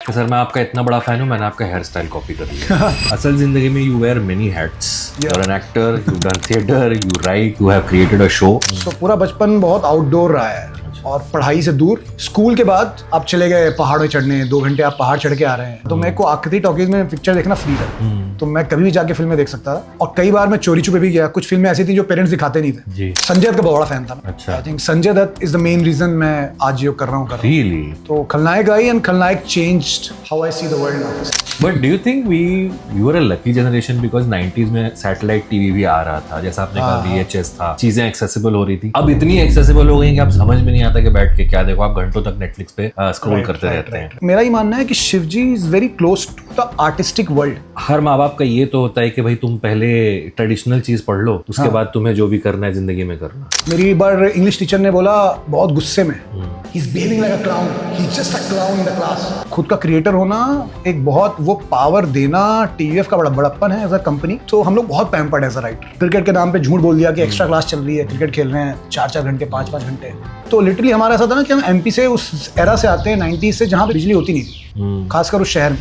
कि सर मैं आपका इतना बड़ा फैन हूँ, मैंने आपका हेयर स्टाइल कॉपी कर लिया। असल जिंदगी में you wear many hats. You are an actor, you done theatre, you write, you have created a show. तो पूरा बचपन बहुत आउटडोर रहा है और पढ़ाई से दूर। स्कूल के बाद आप चले गए पहाड़ों चढ़ने, 2 घंटे आप पहाड़ चढ़ के आ रहे हैं, तो मेरे को आकृति टॉकीज में पिक्चर देखना फ्री था। तो मैं कभी भी जाके फिल्में देख सकता था और कई बार मैं चोरी छुपे भी गया। कुछ फिल्में ऐसी थी जो पेरेंट्स दिखाते नहीं थे। जी। संजय दत्त का बहुत बड़ा फैन था। अच्छा। I think Sanjay Dutt is the main reason मैं आज ये कर रहा हूँ। Really? तो Khalnayak I and Khalnayak changed how I see the world now. But do you think you were a lucky generation because 90s में सैटेलाइट टीवी भी आ रहा था, जैसा आपने कहा VHS था, चीजें एक्सेसिबल हो रही थी। अब इतनी एक्सेसिबल हो गई कि आप समझ में नहीं आता कि बैठ के क्या देखो, आप घंटों तक नेटफ्लिक्स पे स्क्रॉल करते रहते हैं। मेरा ही मानना है कि Shivji is very close to the artistic world. हर माँ बाप का ये तो होता है कि भाई तुम पहले ट्रेडिशनल चीज पढ़ लो, उसके बाद तुम्हें जो भी करना है जिंदगी में करना। मेरी एक बार इंग्लिश टीचर ने बोला बहुत गुस्से में, he is behaving like a clown, he is just a clown in the class. खुद का क्रिएटर होना एक बहुत वो पावर देना टीवीएफ का बड़ा बड़प्पन है एज अ कंपनी। तो हम लोग बहुत पैम्पर्ड है एज अ राइटर। क्रिकेट के नाम पे झूठ बोल दिया कि एक्स्ट्रा क्लास चल रही है, क्रिकेट खेल रहे हैं 4-4 घंटे 5-5 घंटे। तो लिटरली हमारा ऐसा था ना कि हम एमपी से उस एरा से आते हैं 90s से, जहाँ पे बिजली होती नहीं थी, खासकर उस शहर में।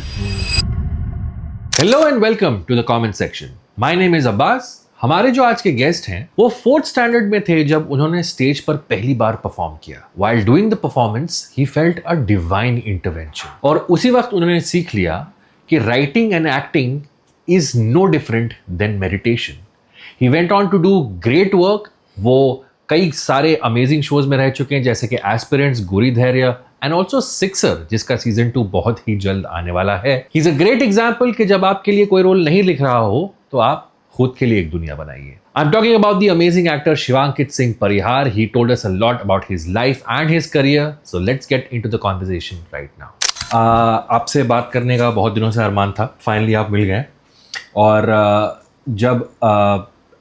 Hello and welcome to the comment section. My name is Abbas. हमारे जो आज के गेस्ट हैं वो 4th स्टैंडर्ड में थे जब उन्होंने स्टेज पर पहली बार परफॉर्म किया। While doing the performance he felt a divine intervention, और उसी वक्त उन्होंने सीख लिया कि writing and acting is no different than meditation. He went on to do great work. वो कई सारे अमेजिंग शोज में रह चुके हैं, जैसे कि एस्पिरेंट्स, गोरी धैर्य एंड ऑल्सो सिक्सर, जिसका सीजन 2 बहुत ही जल्द आने वाला है। He is a great example कि जब आपके लिए कोई रोल नहीं लिख रहा हो तो आप खुद के लिए एक दुनिया बनाइए। I'm talking about the amazing actor Shivankit Singh Parihar. He told us a lot about his life and his career. So let's get into the conversation right now. आपसे बात करने का बहुत दिनों से अरमान था, फाइनली आप मिल गए। और जब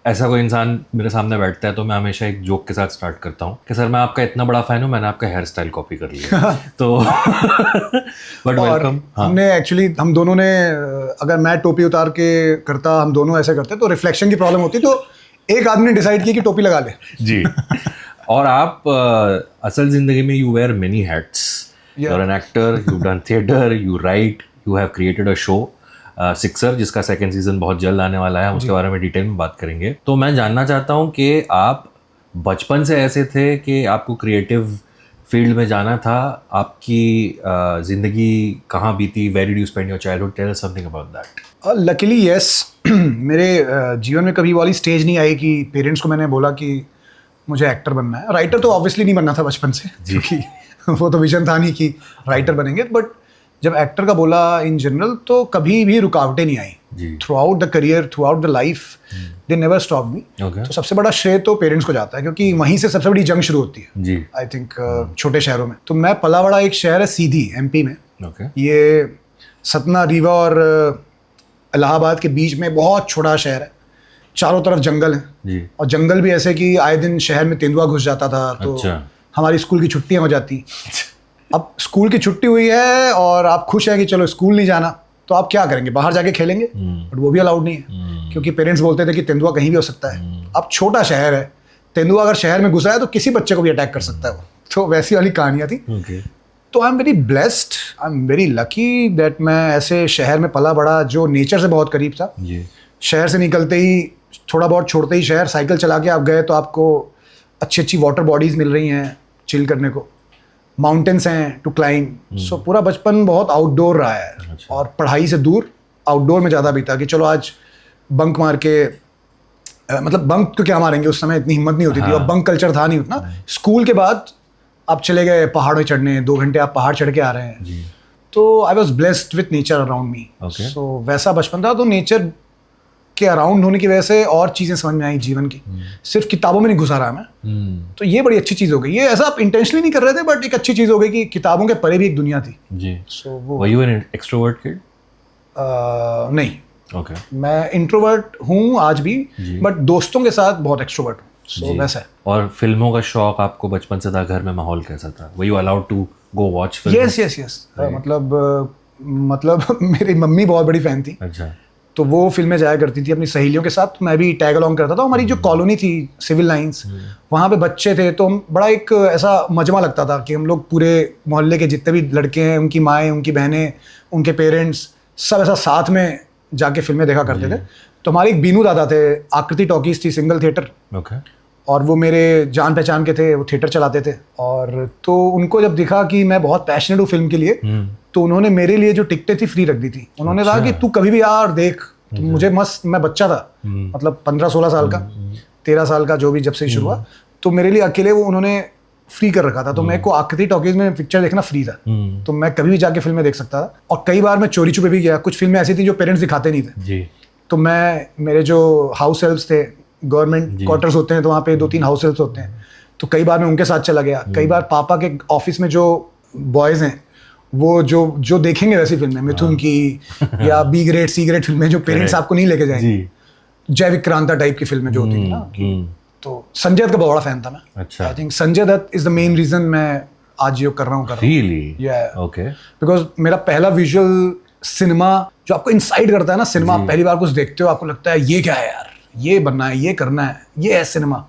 ऐसा कोई इंसान मेरे सामने बैठता है तो मैं हमेशा एक जोक के साथ स्टार्ट करता हूँ कि सर मैं आपका इतना बड़ा फैन हूँ, मैंने आपका हेयर स्टाइल कॉपी कर लिया। तो बट वेलकम। हमने एक्चुअली हम दोनों ने, अगर मैं टोपी उतार के करता, हम दोनों ऐसे करते तो रिफ्लेक्शन की प्रॉब्लम होती, तो एक आदमी ने डिसाइड किया कि टोपी लगा ले। जी। और आप असल जिंदगी में you wear many hats. You are an actor, you done theatre, you write, you have created a show Sixer, जिसका 2nd सीजन बहुत जल्द आने वाला है। हम उसके बारे में डिटेल में बात करेंगे। तो मैं जानना चाहता हूँ कि आप बचपन से ऐसे थे कि आपको क्रिएटिव फील्ड में जाना था। आपकी जिंदगी कहाँ बीती? Where did you spend your childhood? Tell us something about that. Luckily yes, मेरे जीवन में कभी वाली स्टेज नहीं आई कि पेरेंट्स को मैंने बोला कि मुझे एक्टर बनना है। राइटर तो ऑब्वियसली नहीं बनना था बचपन से, क्योंकि वो तो विजन था नहीं कि राइटर बनेंगे। बट जब एक्टर का बोला इन जनरल, तो कभी भी रुकावटें नहीं आई। Throughout the career, throughout the life, they never stop me. तो सबसे बड़ा श्रेय तो पेरेंट्स को जाता है, क्योंकि वहीं से सबसे बड़ी जंग शुरू होती है आई थिंक छोटे शहरों में। तो मैं पला बड़ा एक शहर है सीधी, एमपी में। ये सतना, रीवा और इलाहाबाद के बीच में बहुत छोटा शहर है। चारों तरफ जंगल है, और जंगल भी ऐसे कि आए दिन शहर में तेंदुआ घुस जाता था। तो हमारी स्कूल की छुट्टियां हो जाती। अब स्कूल की छुट्टी हुई है और आप खुश हैं कि चलो स्कूल नहीं जाना, तो आप क्या करेंगे? बाहर जाके खेलेंगे, बट वो भी अलाउड नहीं है, क्योंकि पेरेंट्स बोलते थे कि तेंदुआ कहीं भी हो सकता है। अब छोटा शहर है, तेंदुआ अगर शहर में घुसा है तो किसी बच्चे को भी अटैक कर सकता है वो। तो वैसी वाली कहानियाँ थी। तो I am very blessed, I am very lucky that मैं ऐसे शहर में पला बड़ा जो नेचर से बहुत करीब था। शहर से निकलते ही, थोड़ा बहुत छोड़ते ही शहर, साइकिल चला के आप गए तो आपको अच्छी अच्छी वाटर बॉडीज़ मिल रही हैं चिल करने को, माउंटेन्स हैं टू क्लाइंब। सो पूरा बचपन बहुत आउटडोर रहा है। और पढ़ाई से दूर आउटडोर में ज़्यादा बीता कि चलो आज बंक मार के, मतलब बंक तो क्या मारेंगे, उस समय इतनी हिम्मत नहीं होती थी और बंक कल्चर था नहीं उतना। स्कूल के बाद आप चले गए पहाड़ों चढ़ने, 2 घंटे आप पहाड़ चढ़ के आ रहे हैं। तो I was blessed with nature around me. So वैसा बचपन था। तो नेचर के अराउंड होने की वजह से और चीज़ें समझ में आई जीवन की। सिर्फ किताबों में नहीं घुसा रहा मैं। तो ये बड़ी अच्छी चीज़ हो गई। ये ऐसा आप इंटेंशनली नहीं कर रहे थे, बट एक अच्छी चीज़ हो गई कि किताबों के परे भी एक दुनिया थी। जी। सो वो were you an extrovert kid? नहीं, मैं इंट्रोवर्ट हूँ आज भी, बट दोस्तों के साथ बहुत एक्सट्रोवर्ट हूँ। सो वैसा है। और फिल्मों का शौक आपको बचपन से था? घर में माहौल कैसा था? Were you allowed to go watch film? Yes. मतलब मेरी मम्मी बहुत बड़ी फैन थी। अच्छा। तो वो फिल्में जाया करती थी अपनी सहेलियों के साथ, मैं भी टैग अलॉन्ग करता था। हमारी जो कॉलोनी थी सिविल लाइंस, वहाँ पे बच्चे थे, तो हम बड़ा एक ऐसा मजमा लगता था कि हम लोग पूरे मोहल्ले के जितने भी लड़के हैं, उनकी माएँ, उनकी बहनें, उनके पेरेंट्स, सब ऐसा साथ में जाके फिल्में देखा करते थे। तो हमारे एक बीनू दादा थे, आकृति टॉकीज थी, सिंगल थिएटर, और वो मेरे जान पहचान के थे, वो थिएटर चलाते थे। और तो उनको जब दिखा कि मैं बहुत पैशनेट हूँ फिल्म के लिए, तो उन्होंने मेरे लिए जो टिकटें थी फ्री रख दी थी। उन्होंने कहा कि तू कभी भी यार देख। तो मुझे मस्त, मैं बच्चा था, मतलब 15-16 साल का, 13 साल का, जो भी, जब से शुरू हुआ, तो मेरे लिए अकेले वो उन्होंने फ्री कर रखा था। तो मेरे को आकृति टॉकीज में पिक्चर देखना फ्री था, तो मैं कभी भी जाके फिल्में देख सकता था। और कई बार मैं चोरी छुपे भी गया, कुछ फिल्में ऐसी थी जो पेरेंट्स दिखाते नहीं थे, तो मैं, मेरे जो हाउस हेल्प्स थे, गवर्नमेंट क्वार्टर्स होते हैं तो वहाँ पे 2-3 हाउस हेल्प्स होते हैं, तो कई बार मैं उनके साथ चला गया। कई बार पापा के ऑफिस में जो बॉयज़ हैं, वो जो देखेंगे वैसी फिल्में, मिथुन की या बी ग्रेड सी ग्रेड फिल्में जो पेरेंट्स आपको नहीं लेके जाएंगे, जय विक्रांता टाइप की फिल्में जो होती है ना। तो संजय दत्त का बड़ा फैन था मैं। अच्छा। I think Sanjay Dutt is the main reason मैं आज ये कर रहा हूँ। Really? ओके। बिकॉज मेरा पहला विजुअल सिनेमा जो आपको इंसाइड करता है ना, सिनेमा आप पहली बार कुछ देखते हो, आपको लगता है ये क्या है यार, ये बनना है, ये करना है, ये है सिनेमा,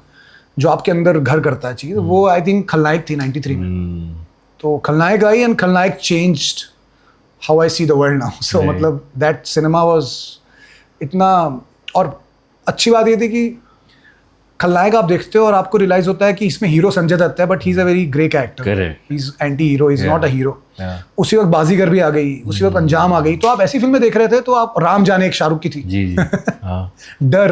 जो आपके अंदर घर करता है चीज़, वो आई थिंक खलनायक थी 93 में। तो Khalnayak I and Khalnayak changed how I see the world now. So मतलब दैट सिनेमा वाज इतना। और अच्छी बात ये थी कि खलनायक आप देखते हो और आपको रियलाइज होता है कि इसमें हीरो संजय दत्त है, but he is a very grey character, he is anti hero, he is not a hero. उसी वक्त बाजीगर भी आ गई, उसी वक्त अंजाम आ गई, तो आप ऐसी फिल्में देख रहे थे, तो आप राम जाने, एक शाहरुख की थी जी। डर,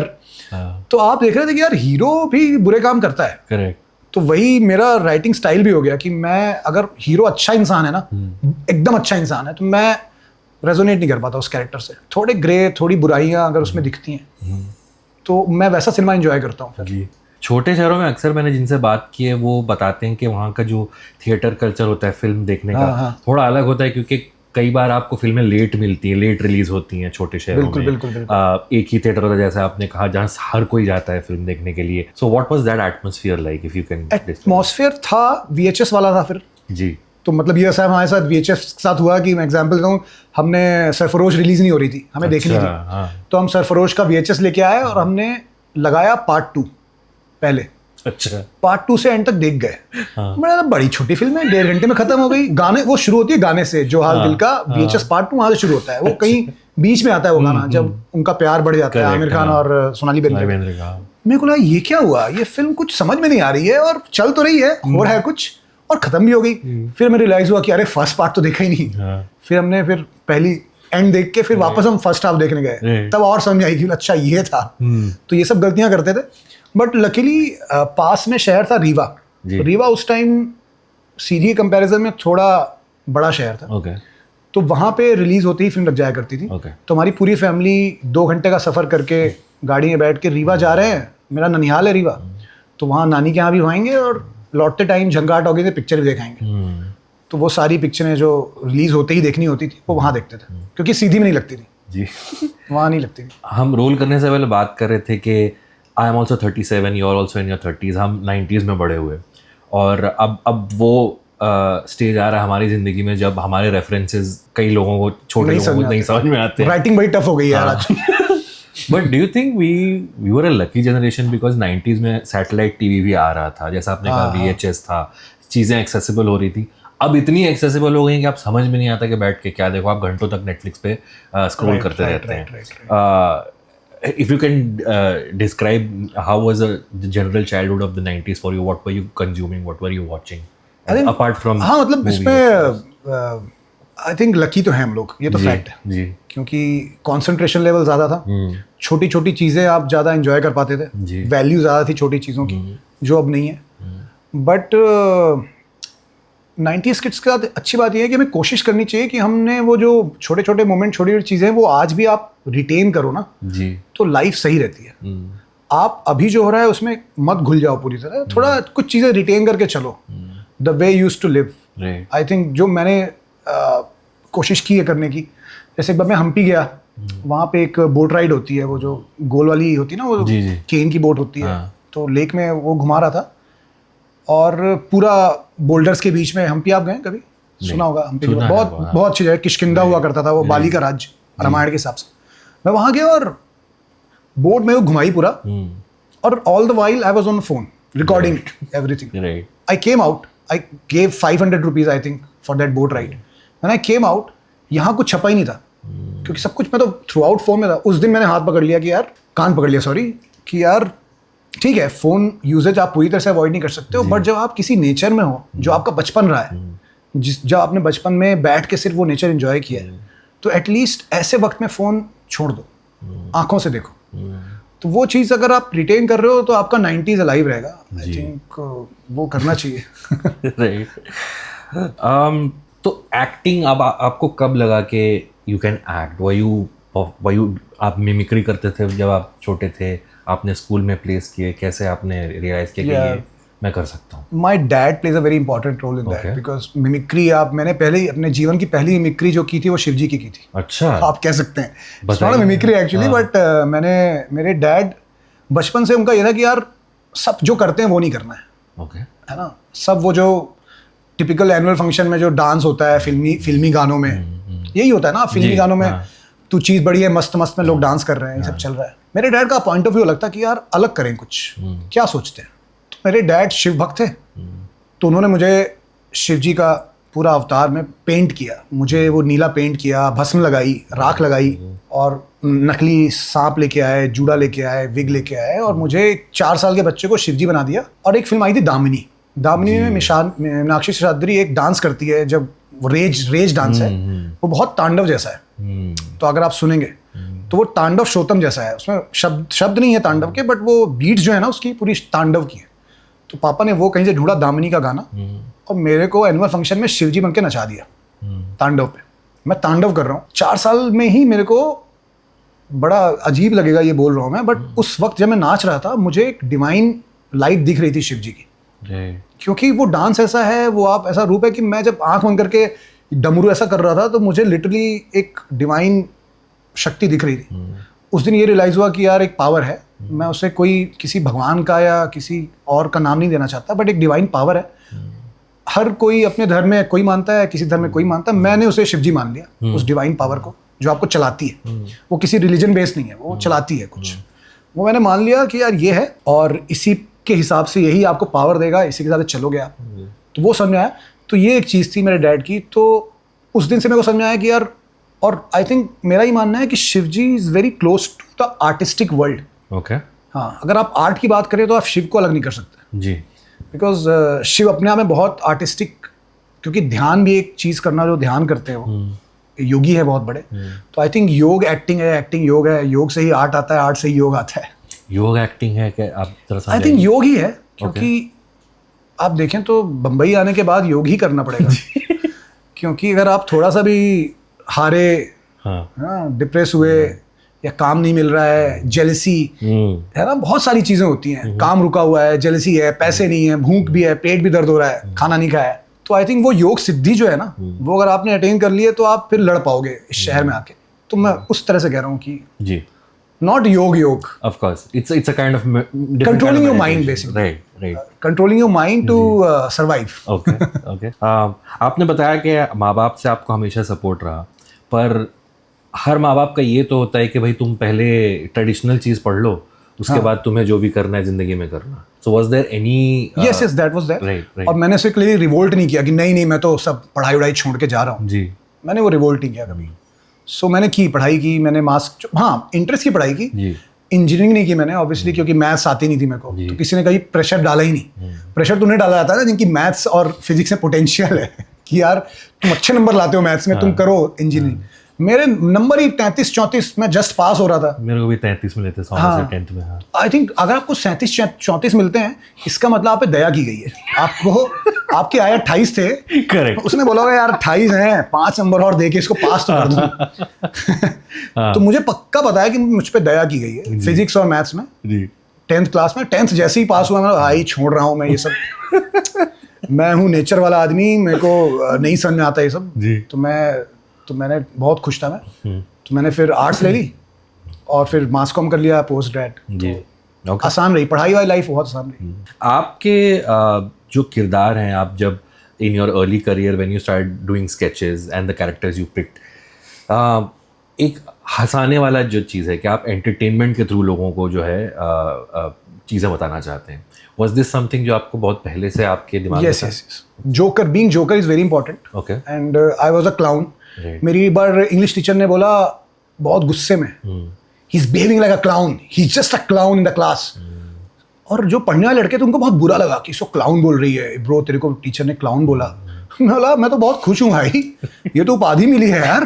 तो आप देख रहे थे कि यार हीरो भी बुरे काम करता है। करेक्ट। तो वही मेरा राइटिंग स्टाइल भी हो गया कि मैं, अगर हीरो अच्छा इंसान है ना, एकदम अच्छा इंसान है, तो मैं रेजोनेट नहीं कर पाता उस कैरेक्टर से। थोड़े ग्रे, थोड़ी बुराइयां अगर उसमें दिखती हैं, तो मैं वैसा सिनेमा एंजॉय करता हूँ फिर। छोटे शहरों में अक्सर मैंने जिनसे बात की है, वो बताते हैं कि वहाँ का जो थिएटर कल्चर होता है फिल्म देखने का, थोड़ा अलग होता है, क्योंकि कई बार आपको फिल्में लेट मिलती हैं, लेट रिलीज होती हैं छोटे शहरों में। बिल्कुल। एक ही थिएटर होता है, जैसे आपने कहा, जहाँ हर कोई जाता है फिल्म देखने के लिए। So what was that atmosphere like, if you can? Atmosphere था, VHS वाला था फिर जी। तो मतलब ये ऐसा हमारे साथ VHS के साथ हुआ कि मैं एग्जांपल दूं, हमने सरफरोश रिलीज नहीं हो रही थी, हमें देखनी थी, तो हम सरफरोश का VHS लेके आए और हमने लगाया पार्ट 2 पहले। अच्छा। पार्ट 2 से एंड तक देख गए। बड़ा बड़ी छोटी फिल्म है, 1.5 घंटे में खत्म हो गई। गाने, वो शुरू होती है गाने से, जो हाल दिल का, VHS पार्ट 2 वहां से शुरू होता है। वो कहीं बीच में आता है वो गाना, जब उनका प्यार बढ़ जाता है आमिर खान और सोनाली बेंद्रे। मेरे को लगा ये क्या हुआ, ये फिल्म कुछ समझ में नहीं आ रही है, और चल तो रही है, हो रहा है कुछ, और खत्म भी हो गई। फिर मैं रियलाइज हुआ कि अरे फर्स्ट पार्ट तो देखा ही नहीं। फिर हमने फिर पहली एंड देख के फिर वापस हम फर्स्ट हाफ देखने गए, तब और समझ आई कि अच्छा ये था। तो ये सब गलतियां करते थे, बट लकीली पास में शहर था रीवा। रीवा उस टाइम सीधी कंपैरिजन में थोड़ा बड़ा शहर था। तो वहाँ पे रिलीज होती ही फिल्म लग जाया करती थी। तो हमारी पूरी फैमिली 2 घंटे का सफ़र करके गाड़ी में बैठ के रीवा जा रहे हैं। मेरा ननिहाल है रीवा, तो वहाँ नानी के यहाँ भी आएंगे और लौटते टाइम झंकार टॉकीज में पिक्चर भी दिखाएंगे। तो वो सारी पिक्चरें जो रिलीज होते ही देखनी होती थी, वो वहाँ देखते थे, क्योंकि सीधी में नहीं लगती थी जी। वहाँ नहीं लगती थी। हम रोल करने से पहले बात कर रहे थे कि I am also 37, you are also in your 30s। हम 90s में बड़े हुए, और अब वो स्टेज आ रहा है हमारी ज़िंदगी में जब हमारे रेफरेंसेस कई लोगों को, छोटे लोगों को नहीं समझ में आते। राइटिंग बड़ी टफ हो गई यार आज। But do you think we were a lucky generation, because 90s में सैटेलाइट टीवी भी आ रहा था, जैसा आपने कहा VHS था, चीज़ें एक्सेसिबल हो रही थी। अब इतनी एक्सेसिबल हो गई कि आप समझ में नहीं आता कि बैठ के क्या देखो, आप घंटों तक नेटफ्लिक्स पे स्क्रॉल करते रहते हैं। If you can describe how was the general childhood of the 90s for you, what were you consuming, what were you watching? Apart from हाँ, मतलब इसमें आई थिंक लकी तो है हम लोग, ये तो फैक्ट है जी, क्योंकि कंसंट्रेशन लेवल ज़्यादा था, छोटी छोटी चीज़ें आप ज़्यादा एंजॉय कर पाते थे, वैल्यू ज़्यादा थी छोटी चीज़ों की, जो अब नहीं है। बट 90s किड्स का अच्छी बात यह है कि हमें कोशिश करनी चाहिए कि हमने वो जो छोटे छोटे मोमेंट, छोटी छोटी चीज़ें, वो आज भी आप रिटेन करो ना जी, तो लाइफ सही रहती है। आप अभी जो हो रहा है उसमें मत घुल जाओ पूरी तरह, थोड़ा कुछ चीज़ें रिटेन करके चलो, the way used to live. I think जो मैंने कोशिश की है करने की, जैसे एक बार मैं हम्पी गया, वहाँ पे एक बोट राइड होती है, वो जो गोल वाली होती है ना, वो केन की बोट होती है, तो लेक में वो घुमा रहा था, और पूरा बोल्डर्स के बीच में। हम्पी आप गए कभी? सुना होगा हम्पी के, बहुत अच्छी जगह, किष्किंधा हुआ करता था वो, बाली का राज्य रामायण के हिसाब से। मैं वहाँ गया और बोट में वो घुमाई पूरा, और all the while I was on phone recording everything. Right. I came out, I gave 500 rupees I think for that boat ride. When I came out, यहाँ कुछ छपा ही नहीं था, क्योंकि सब कुछ मैं तो थ्रू आउट फोन में था. उस दिन मैंने हाथ पकड़ लिया कि यार, कान पकड़ लिया सॉरी, कि यार ठीक है फ़ोन यूजेज आप पूरी तरह से अवॉइड नहीं कर सकते हो, बट जब आप किसी नेचर में हो जो आपका बचपन रहा है, जब आपने बचपन में बैठ के सिर्फ वो नेचर एंजॉय किया है, तो एटलीस्ट ऐसे वक्त में फ़ोन छोड़ दो, आंखों से देखो. तो वो चीज़ अगर आप रिटेन कर रहे हो तो आपका 90s अलाइव रहेगा. आई थिंक वो करना चाहिए. राइट. तो एक्टिंग अब आपको कब लगा कि यू कैन एक्ट? वायु आप मिमिक्री करते थे जब आप छोटे थे, आपने स्कूल में प्लेस किए, कैसे आपने रियलाइज किया कि ये मैं कर सकता हूँ? My dad plays a very important role in that, because mimicry मैंने पहले ही अपने जीवन की पहली मिमिक्री जो की थी वो शिव जी की थी. अच्छा. आप कह सकते हैं नॉट मिमिक्री एक्चुअली, बट मेरे डैड बचपन से उनका ये था कि यार सब जो करते हैं वो नहीं करना है. ओके. है ना, सब वो जो टिपिकल एनुअल फंक्शन में जो डांस होता है फिल्मी गानों में, यही होता है ना. फिल्मी गानों में तो चीज़ बड़ी है, मस्त मस्त में लोग डांस कर रहे हैं, ये सब चल रहा है. मेरे डैड का पॉइंट ऑफ व्यू लगता कि यार अलग करें कुछ, क्या सोचते हैं. तो मेरे डैड शिव भक्त थे, तो उन्होंने मुझे शिव जी का पूरा अवतार में पेंट किया. मुझे वो नीला पेंट किया, भस्म लगाई, राख लगाई, और नकली सांप लेके आए, जूड़ा लेके आए, विग लेके आए, और मुझे 4 साल के बच्चे को शिव जी बना दिया. और एक फिल्म आई थी दामिनी में मीनाक्षी शेषाद्री एक डांस करती है, जब वो रेज डांस है, वो बहुत तांडव जैसा है. तो अगर आप सुनेंगे तो वो तांडव शोतम जैसा है. उसमें शब्द नहीं है तांडव के, बट वो बीट्स जो है ना उसकी पूरी तांडव की है. तो पापा ने वो कहीं से ढूंढा दामिनी का गाना, और मेरे को एनुअल फंक्शन में शिवजी बन के नचा दिया तांडव पे. मैं तांडव कर रहा हूँ 4 साल में ही. मेरे को बड़ा अजीब लगेगा ये बोल रहा हूँ मैं, बट उस वक्त जब मैं नाच रहा था मुझे एक डिवाइन लाइट दिख रही थी शिव जी की, क्योंकि वो डांस ऐसा है, वो आप ऐसा रूप है कि मैं जब आंख बंद करके डमरू ऐसा कर रहा था तो मुझे लिटरली एक डिवाइन शक्ति दिख रही थी. उस दिन ये रियलाइज़ हुआ कि यार एक पावर है, मैं उसे कोई किसी भगवान का या किसी और का नाम नहीं देना चाहता, बट एक डिवाइन पावर है. हर कोई अपने धर्म में कोई मानता है, किसी धर्म में कोई मानता है. मैंने उसे शिवजी मान लिया, उस डिवाइन पावर को जो आपको चलाती है. वो किसी रिलीजन बेस्ड नहीं है, वो चलाती है कुछ. वो मैंने मान लिया कि यार ये है, और इसी के हिसाब से यही आपको पावर देगा, इसी के साथ चलोगे आप. तो वो समझ में आया. तो ये एक चीज़ थी मेरे डैड की. तो उस दिन से मेरे को समझ में आया कि यार, और आई थिंक मेरा ही मानना है कि Shiv ji is very close to the artistic world. Okay. हाँ, अगर आप आर्ट की बात करें तो आप शिव को अलग नहीं कर सकते जी, बिकॉज शिव अपने आप में बहुत आर्टिस्टिक, क्योंकि ध्यान भी एक चीज़ करना जो ध्यान करते हैं वो योगी है बहुत बड़े. तो आई थिंक योग एक्टिंग है, एक्टिंग योग है, योग से ही आर्ट आता है, आर्ट से ही योग आता है. योग एक्टिंग है कि आप आई थिंक योग ही है, क्योंकि आप देखें तो बम्बई आने के बाद योग ही करना पड़ेगा. क्योंकि अगर आप थोड़ा सा भी हारे, डिप्रेस हुए, या काम नहीं मिल रहा है, जेलसी है ना, बहुत सारी चीज़ें होती हैं. काम रुका हुआ है, जेलसी है, पैसे नहीं है, भूख भी है, पेट भी दर्द हो रहा है, खाना नहीं खाया है, तो आई थिंक वो योग सिद्धि जो है ना, वो अगर आपने अटेन कर लिए तो आप फिर लड़ पाओगे इस शहर में आके. तो मैं उस तरह से कह रहा हूँ कि जी, नॉट योग, of course it's a kind of controlling your mind basically. right controlling your mind to survive. okay. आपने बताया कि माँ बाप से आपको हमेशा सपोर्ट रहा, पर हर माँ बाप का ये तो होता है कि भाई तुम पहले ट्रेडिशनल चीज़ पढ़ लो, उसके बाद तुम्हें जो भी करना है जिंदगी में करना. So was there any? yes that was there. right. और मैंने सिर्फ क्लियरली रिवोल्ट नहीं किया कि नहीं मैं तो सब पढ़ाई वढ़ाई छोड़ के जा रहा हूँ. जी, मैंने वो रिवोल्ट नहीं किया कभी. सो मैंने की पढ़ाई की, मैंने इंटरेस्ट की पढ़ाई की. इंजीनियरिंग नहीं की मैंने ऑब्वियसली, क्योंकि मैथ्स आती नहीं थी मेरे को. तो किसी ने कभी प्रेशर डाला ही नहीं. प्रेशर तो उन्हें डाला जाता है ना जिनकी मैथ्स और फिजिक्स में पोटेंशियल है कि यार तुम अच्छे नंबर लाते हो मैथ्स में, तुम करो इंजीनियरिंग. मेरे नंबर ही 33-34, मैं जस्ट पास हो रहा था. मेरे को भी 33 मिले थे 10th में. आई थिंक अगर आपको 37-34 मिलते हैं, इसका मतलब आप पे दया की गई है. आपको आपके आए 28 थे, करेक्ट. उसने बोला होगा यार 28 हैं, 5 नंबर और दे के इसको पास तो कर दूं. तो मुझे पक्का पता है कि मुझ पे दया की गई है फिजिक्स और मैथ्स में. 10th क्लास में 10th जैसे ही पास हुआ, मैं भाई छोड़ रहा हूँ मैं ये सब. मैं हूँ नेचर वाला आदमी, मेरे को नहीं समझ में आता ये सब. तो मैंने बहुत खुश था मैं. तो मैंने फिर आर्ट्स ले ली और फिर मास कॉम कर लिया पोस्ट ग्रेड. आसान रही पढ़ाई वाली लाइफ, बहुत आसान रही. आपके जो किरदार हैं, आप जब in your early career when you start doing sketches and the characters you picked, एक हंसाने वाला जो चीज़ है कि आप एंटरटेनमेंट के थ्रू लोगों को जो है चीज़ें बताना चाहते हैं. Was this something जो आपको बहुत पहले से आपके दिमाग में yes था? yes joker being joker is very important. Okay. And I was a clown. Right. मेरी एक बार इंग्लिश टीचर ने बोला बहुत गुस्से में, he is behaving like a clown, he is just a clown in the class. और जो पढ़ने वाले लड़के थे उनको बहुत बुरा लगा कि इसको क्लाउन बोल रही है. ब्रो तेरे को टीचर ने क्लाउन बोला. मैं बोला मैं तो बहुत खुश हूँ भाई, ये तो उपाधि मिली है यार.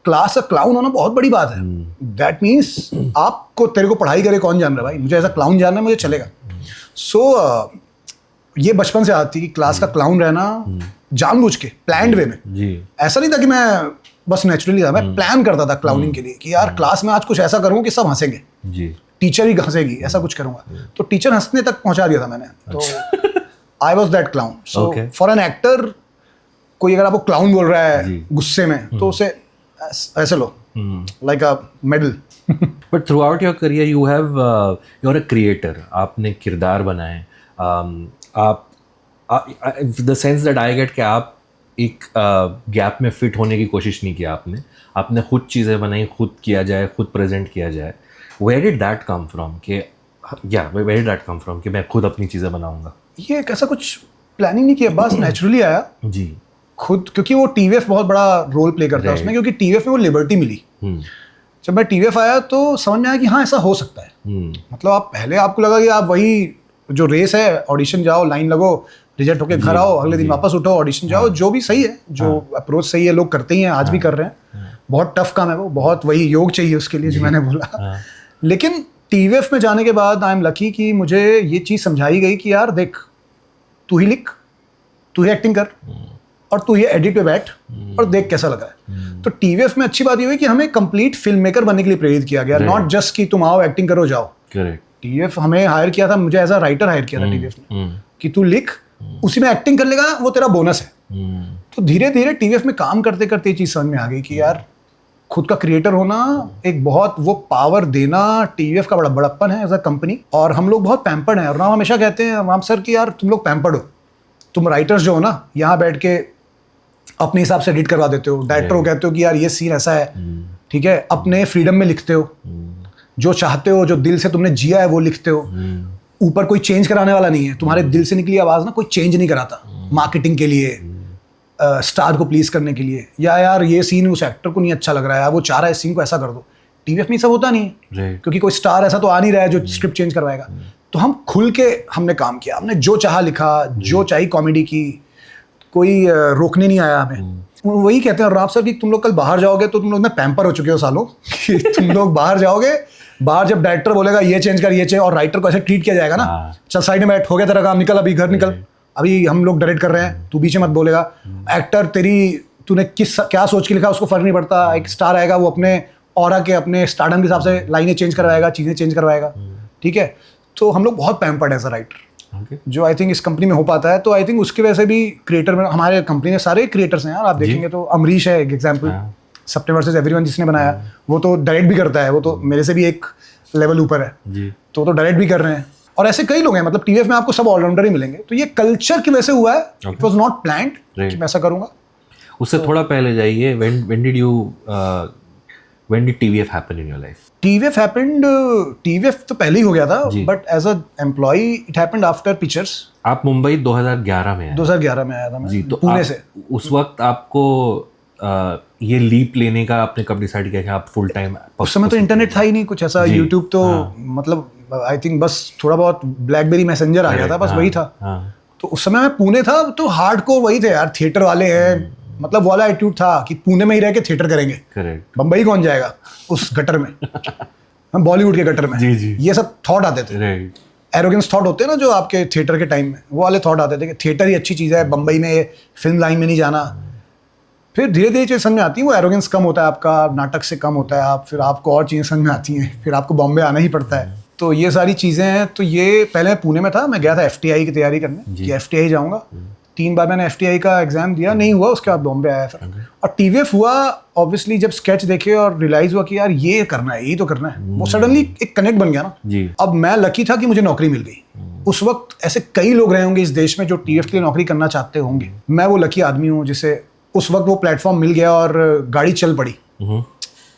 क्लास का क्लाउन होना बहुत बड़ी बात है. दैट मीन्स आपको तेरे को पढ़ाई करे कौन जान रहा है भाई, मुझे ऐसा क्लाउन जानना है, मुझे चलेगा. सो ये बचपन से आती कि क्लास का क्लाउन रहना जानबूझ के प्लान्ड वे में. जी. ऐसा नहीं था कि मैं बस नेचुरली था, मैं प्लान करता था क्लाउनिंग के लिए कि यार क्लास में आज कुछ ऐसा करूँ कि सब हंसेंगे. जी. टीचर ही हंसेगी, ऐसा कुछ करूंगा. तो टीचर हंसने तक पहुंचा दिया था मैंने. तो I was that clown. So for an actor कोई अगर आपको क्लाउन बोल रहा है गुस्से में तो उसे ऐसे लो like a medal. But throughout your career you have you are a creator. आपने किरदार बनाए. आप the sense that I get कि आप एक गैप में फिट होने की कोशिश नहीं किया आपने. आपने खुद चीज़ें बनाई, खुद किया जाए, खुद प्रेजेंट किया जाए. Where did that come from? Where did that come from कि मैं खुद अपनी चीज़ें बनाऊंगा? ये कैसा कुछ प्लानिंग नहीं किया, बस नेचुरली आया जी. खुद, क्योंकि वो टीवीएफ बहुत बड़ा रोल प्ले करता है उसमें, क्योंकि टीवीएफ में वो लिबर्टी मिली. जब मैं टीवीएफ आया तो समझ में आया कि हाँ ऐसा हो सकता है. मतलब आप पहले आपको लगा कि आप वही जो रेस है, ऑडिशन जाओ, लाइन लगो, रिजल्ट होके घर आओ, अगले दिन वापस उठो, ऑडिशन जाओ. जो भी सही है, जो अप्रोच सही है, लोग करते ही हैं, आज भी कर रहे हैं. बहुत टफ काम है वो, बहुत वही योग चाहिए उसके लिए जो मैंने बोला. लेकिन टीवीएफ में जाने के बाद आई एम लकी कि मुझे ये चीज़ समझाई गई कि यार देख, तू ही लिख, तू ही एक्टिंग कर और तू ही एडिट पे बैठ और देख कैसा लगा है. तो टीवीएफ में अच्छी बात ये हुई कि हमें कंप्लीट फिल्म मेकर बनने के लिए प्रेरित किया गया, नॉट जस्ट कि तुम आओ एक्टिंग करो जाओ. टीवीएफ हमें हायर किया था, मुझे एज अ राइटर हायर किया था टीवीएफ ने कि तू लिख, उसी में एक्टिंग कर लेगा, वो तेरा बोनस है. तो धीरे धीरे टीवीएफ में काम करते करते ये चीज़ समझ में आ गई कि यार खुद का क्रिएटर होना एक बहुत, वो पावर देना टीवीएफ का बड़ा बड़प्पन है एज अ कंपनी. और हम लोग बहुत पैम्पर्ड हैं. और राम हमेशा कहते हैं, राम सर कि यार तुम लोग पैम्पर्ड हो, तुम राइटर्स जो हो ना यहाँ बैठ के अपने हिसाब से एडिट करवा देते हो. डायरेक्टर को कहते हो कि यार ये सीन ऐसा है, ठीक है, अपने फ्रीडम में लिखते हो, जो चाहते हो, जो दिल से तुमने जिया है वो लिखते हो. ऊपर कोई चेंज कराने वाला नहीं है. तुम्हारे दिल से निकली आवाज़ ना कोई चेंज नहीं कराता मार्केटिंग के लिए, स्टार को प्लीज करने के लिए, या यार ये सीन उस एक्टर को नहीं अच्छा लग रहा है, वो चाह रहा है इस सीन को ऐसा कर दो. टीवीएफ में सब होता नहीं है, क्योंकि कोई स्टार ऐसा तो आ नहीं रहा है जो स्क्रिप्ट चेंज करवाएगा. तो हम खुल के हमने काम किया, हमने जो चाहा लिखा, जो चाहिए कॉमेडी की, कोई रोकने नहीं आया हमें. वही कहते हैं राव सर कि तुम लोग कल बाहर जाओगे तो तुम लोग ना पैम्पर हो चुके हो सालों कि तुम लोग बाहर जाओगे, बाहर जब डायरेक्टर बोलेगा ये चेंज कर, ये चेंज, और राइटर को ऐसे ट्रीट किया जाएगा ना, चल साइड में बैठ, हो गया तेरा काम, निकल अभी घर निकल, अभी हम लोग डायरेक्ट कर रहे हैं, तू बीच में मत बोलेगा. एक्टर तूने क्या सोच के लिखा उसको फर्क नहीं पड़ता. एक स्टार आएगा, वो अपने ऑरा के, अपने स्टारडम के हिसाब से लाइनें चेंज करवाएगा, चीज़ें चेंज करवाएगा. ठीक है, तो हम लोग बहुत पैम्पर्ड है एज अ राइटर, जो आई थिंक इस कंपनी में हो पाता है. तो आई थिंक उसकी वजह से भी क्रिएटर में, हमारे कंपनी में सारे क्रिएटर्स हैं यार. आप देखेंगे तो अमरीश है एक एग्जाम्पल, सपने वर्सेस एवरीवन जिसने बनाया, वो तो डायरेक्ट भी करता है, वो तो मेरे से भी एक लेवल ऊपर है, तो डायरेक्ट भी कर रहे हैं. और ऐसे कई लोग हैं, मतलब टीवीएफ में आपको सब ऑलराउंडर ही मिलेंगे. तो ये कल्चर की वजह से हुआ है, इट वाज नॉट प्लान्ड कि मैं ऐसा करूंगा. उससे थोड़ा पहले जाइए, when did TVF happen in your life? TVF happened, TVF तो पहले ही हो गया था, but as a employee it happened after pictures. आप मुंबई 2011 में आए. 2011 में आया था मैं जी, तो पुणे से. उस वक्त आपको ये लीप लेने का आपने कब डिसाइड किया कि आप फुल टाइम? उस समय तो इंटरनेट था ही नहीं कुछ ऐसा, यूट्यूब तो मतलब आई थिंक बस थोड़ा बहुत ब्लैकबेरी मैसेंजर आ गया था, बस वही था. तो उस समय मैं पुणे था, तो हार्डकोर वही थे यार, थिएटर वाले हैं, मतलब वो वाला एटीट्यूड था कि पुणे में ही रह के थिएटर करेंगे. करेक्ट. बम्बई कौन जाएगा उस गटर में, हम बॉलीवुड के गटर में. जी. ये सब थॉट आते थे, एरोगेंस थॉट होते हैं ना जो आपके थिएटर के टाइम में, वो वाले थॉट आते थे कि थिएटर ही अच्छी चीज़ है, बम्बई में फिल्म लाइन में नहीं जाना. फिर धीरे धीरे चीज़ समझ में आती है, वो एरोगेंस कम होता है आपका, नाटक से कम होता है, आप फिर आपको और चीज़ें समझ में आती हैं, फिर आपको बॉम्बे आना ही पड़ता है. तो ये सारी चीज़ें हैं. तो ये पहले मैं पुणे में था, मैं गया था FTI की तैयारी करने कि FTI जाऊँगा. 3 बार मैंने FTI का एग्जाम दिया, नहीं हुआ, उसके बाद बॉम्बे आया फिर. और TVF हुआ ऑब्वियसली जब स्केच देखे और रियलाइज हुआ कि यार ये करना है, यही तो करना है. वो सडनली एक कनेक्ट बन गया ना. अब मैं लकी था कि मुझे नौकरी मिल गई. उस वक्त ऐसे कई लोग रहे होंगे इस देश में जो TVF के लिए नौकरी करना चाहते होंगे. मैं वो लकी आदमी हूँ जिसे उस वक्त वो प्लेटफॉर्म मिल गया और गाड़ी चल पड़ी.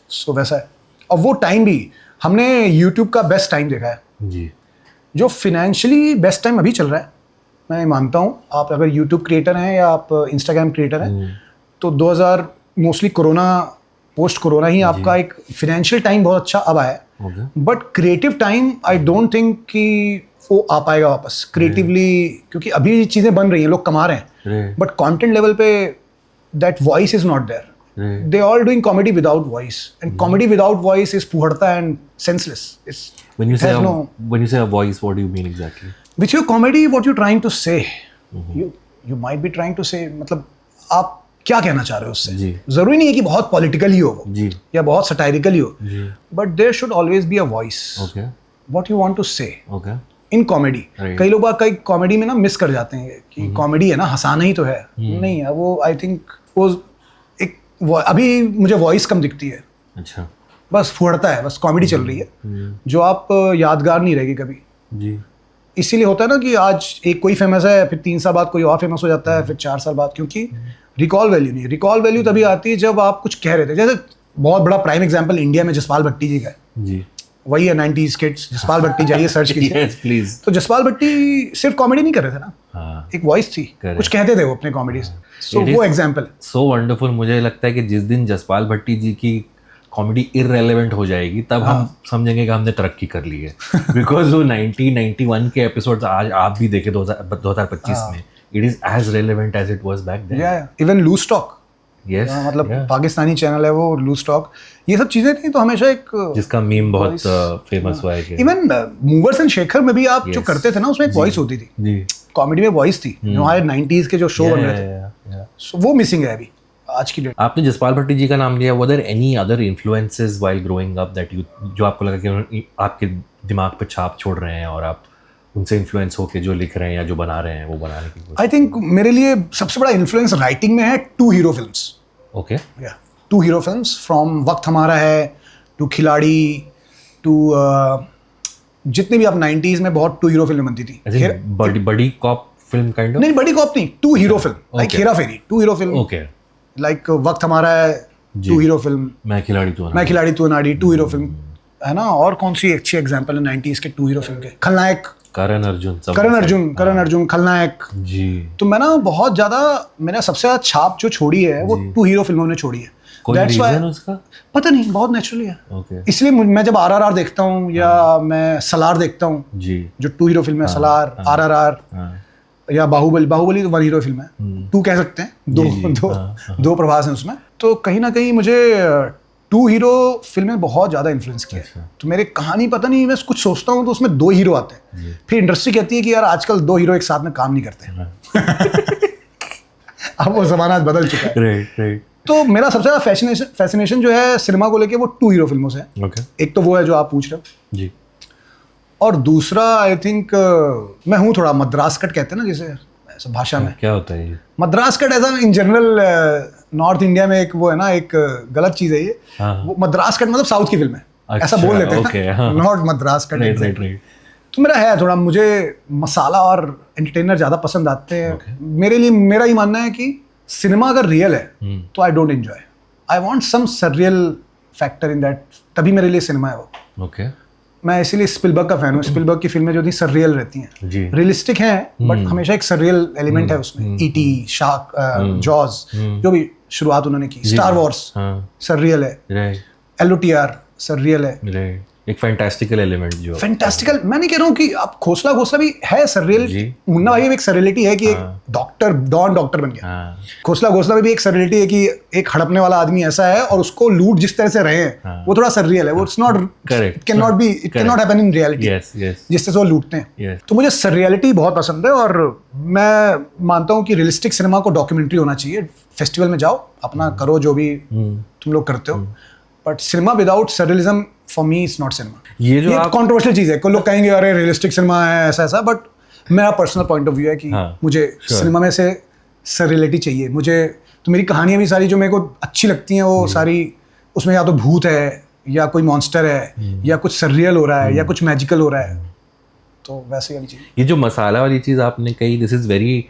सो वैसा है। और वो टाइम भी हमने यूट्यूब का बेस्ट टाइम देखा है, जी जो फिनेंशियली बेस्ट टाइम अभी चल रहा है। मैं मानता हूँ आप अगर यूट्यूब क्रिएटर हैं या आप इंस्टाग्राम क्रिएटर हैं तो 2000 मोस्टली कोरोना, पोस्ट कोरोना ही आपका एक फिनेंशियल टाइम बहुत अच्छा अब आया है। But creative time I don't think कि वो आ पाएगा वापस क्रिएटिवली, क्योंकि अभी चीज़ें बन रही हैं, लोग कमा रहे हैं, बट कंटेंट लेवल पे that voice is not there. They all doing comedy without voice, and comedy without voice is फुहड़ता and senseless. When you say a voice, what do you mean exactly? With your comedy, what you're trying to say, you might be trying to say, मतलब आप क्या कहना चाह रहे हो उससे। जरूरी नहीं है कि बहुत पॉलिटिकल ही हो वो या बहुत सटायरिकल ही हो, but there should always be a voice what you want to say in comedy. कई लोग कई कॉमेडी में ना मिस कर जाते हैं कि कॉमेडी है ना, हंसाना ही तो है। नहीं है वो, आई थिंक वो एक अभी मुझे वॉइस कम दिखती है। अच्छा, बस फुड़ता है, बस कॉमेडी चल रही है जो आप यादगार नहीं रहेगी कभी जी। इसीलिए होता है ना कि आज एक कोई फेमस है, फिर 3 साल बाद कोई और फेमस हो जाता है, फिर 4 साल बाद, क्योंकि रिकॉल वैल्यू नहीं। रिकॉल वैल्यू तभी आती है जब आप कुछ कह रहे थे। जैसे बहुत बड़ा प्राइम एग्जांपल इंडिया में जसपाल भट्टी जी का है जी, वही है 90s किड्स। जसपाल भट्टी जाइए सर्च कीजिए प्लीज। तो जसपाल भट्टी सिर्फ कॉमेडी नहीं कर रहे थे ना, एक वॉइस थी, कुछ कहते थे वो अपने कॉमेडी से। सो वो एग्जाम्पल सो वंडरफुल। मुझे लगता है कि जिस दिन जसपाल भट्टी जी की कॉमेडी इररेलेवेंट हो जाएगी तब हम समझेंगे कि हमने तरक्की कर ली है। बिकॉज वो 1991 के एपिसोड्स आज आप भी देखे 2025 में, it is as relevant as it was back then. Even loose talk, yes, मतलब पाकिस्तानी चैनल है वो, लूज टॉक, ये सब चीजें थी तो हमेशा एक जिसका मीम बहुत फेमस हुआ है। इवन मूवर्स एंड शेखर में भी आप जो करते थे ना, उसमें एक वॉइस होती थी जी, कॉमेडी में वॉइस थी। हमारे 90s के जो शो बन रहे थे, सो वो मिसिंग है अभी आज की डेट। आपने जसपाल भट्टी जी का नाम लिया, were there any other influences while growing up that you, जो आपको लगा कि आपके दिमाग पे छाप छोड़ रहे हैं और आप उनसे इन्फ्लुएंस होके जो लिख रहे हैं या जो बना रहे हैं वो बनाने की कोशिश? आई थिंक मेरे लिए सबसे बड़ा इन्फ्लुएंस राइटिंग में है 2 हीरो फिल्म्स। ओके, या 2 हीरो फिल्म्स, फ्रॉम वक्त हमारा है टू खिलाड़ी टू जितने भी आप 90s में बहुत 2 हीरो फिल्म बनती थी। बड़ी कॉप फिल्म काइंड ऑफ? नहीं, बड़ी कॉप नहीं, 2 हीरो फिल्म, लाइक हेरा फेरी, 2 हीरो फिल्म। ओके, लाइक वक्त हमारा है 2 हीरो फिल्म, मैं खिलाड़ी तू अनाड़ी 2 हीरो फिल्म है ना। और कौन सी अच्छी एग्जांपल है 90s के 2 हीरो फिल्म के? खलनायक, करण अर्जुन खलनायक जी। तो मैं ना बहुत ज्यादा, मैंने सबसे ज्यादा छाप जो छोड़ी है वो 2 हीरो फिल्मों ने छोड़ी है। कोई रीजन उसका पता नहीं, बहुत नेचुरली है। इसलिए मैं जब RRR देखता हूँ या मैं सलार देखता हूँ जी, जो 2 हीरो फिल्म है, सलार, RRR या बाहुबली तो 1 हीरो फिल्म है, 2 कह सकते हैं, दो प्रभास हैं उसमें। तो कहीं ना कहीं मुझे 2 हीरो फिल्में बहुत ज़्यादा इन्फ्लुएंस किया। तो मेरे कहानी पता नहीं, मैं कुछ सोचता हूँ तो उसमें 2 हीरो आते हैं, फिर इंडस्ट्री कहती है कि यार आजकल 2 हीरो एक साथ में काम नहीं करते। अब वो ज़माना बदल चुका है। तो मेरा सबसे ज़्यादा फैसिनेशन जो है सिनेमा को लेके वो 2 हीरो फिल्मों से है। एक तो वो है जो आप पूछ रहे हो जी, और दूसरा आई थिंक मैं हूँ थोड़ा मद्रास कट कहते हैं ना, जैसे भाषा में क्या होता है ये मद्रास कट? ऐसा इन जनरल नॉर्थ इंडिया में एक वो है ना, एक गलत चीज़ है ये। वो मद्रास कट मतलब साउथ की फिल्म है, ऐसा बोल लेते हैं, नॉट मद्रास कट। तो मेरा है थोड़ा, मुझे मसाला और एंटरटेनर ज़्यादा पसंद आते हैं। मेरे लिए मेरा ही मानना है कि सिनेमा अगर रियल है तो I don't enjoy, I want some surreal factor in that, तभी मेरे लिए सिनेमा है वो। ओके, मैं इसीलिए स्पिलबर्ग का फैन हूँ। स्पिलबर्ग की फिल्में जो थी सररियल रहती हैं, रियलिस्टिक हैं बट हमेशा एक सररियल एलिमेंट है उसमें। ईटी, शार्क, जॉज, जो भी शुरुआत उन्होंने की, स्टार वॉर्स सररियल है, LOTR सररियल है, एक फैंटास्टिकल एलिमेंट जो फैंटास्टिकल। मैं नहीं कह रहा हूँ कि आप खोसला भी है सररियल, मुन्ना भाई में एक सररियलिटी है कि एक डॉन डॉक्टर बन गया। खोसला में भी एक सररियलिटी है कि एक हड़पने वाला आदमी ऐसा है और उसको लूट जिस तरह से रहे हैं वो थोड़ा सररियल है। वो it's not correct, it can not happen in reality, जिस तरह से वो लूटते हैं। तो मुझे सररियलिटी बहुत पसंद है और मैं मानता हूँ कि रियलिस्टिक सिनेमा को डॉक्यूमेंट्री होना चाहिए। फेस्टिवल में जाओ, अपना करो जो भी तुम लोग करते हो, but cinema without सररियलिज्म for me is not cinema. ये जो कंट्रोवर्शियल चीज़ है, कोई लोग कहेंगे अरे रियलिस्टिक सिनेमा है ऐसा, बट मेरा पर्सनल पॉइंट ऑफ व्यू है कि मुझे सिनेमा में से सररियलिटी चाहिए। मुझे तो मेरी कहानियाँ भी सारी जो मेरे को अच्छी लगती हैं वो सारी, उसमें या तो भूत है या कोई मॉन्स्टर है या कुछ सररियल हो रहा है या कुछ मैजिकल हो रहा है, तो वैसे वाली चीज़। ये जो मसाला वाली चीज़ आपने कही, this is very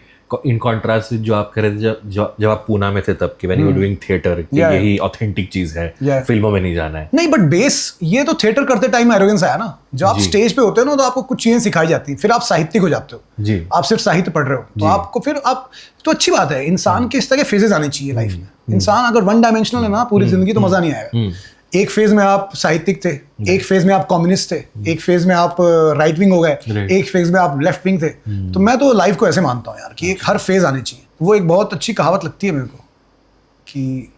in contrast जो आप कह रहे थे जब आप पूना में थे तब कि when you were doing theatre, यही ऑथेंटिक चीज है, फिल्मों में नहीं जाना है। नहीं, बट बेस ये तो थिएटर करते टाइम एरोगेंस आया ना। जब आप स्टेज पे होते हो ना तो आपको कुछ चीजें सिखाई जाती है, फिर आप साहित्यिक हो जाते हो जी, आप सिर्फ साहित्य पढ़ रहे हो तो आपको फिर आप तो अच्छी बात है। इंसान के इस तरह के फेजेस आने चाहिए लाइफ में। इंसान अगर वन डायमेंशनल है ना पूरी जिंदगी तो मजा नहीं आएगा। एक फेज में आप साहित्यिक थे, एक फेज में आप कम्युनिस्ट थे, एक फेज में आप राइट विंग हो गए, एक फेज में आप लेफ्ट विंग थे। तो मैं तो लाइफ को ऐसे मानता हूँ यार कि एक हर फेज आने चाहिए। वो एक बहुत अच्छी कहावत लगती है मेरे को कि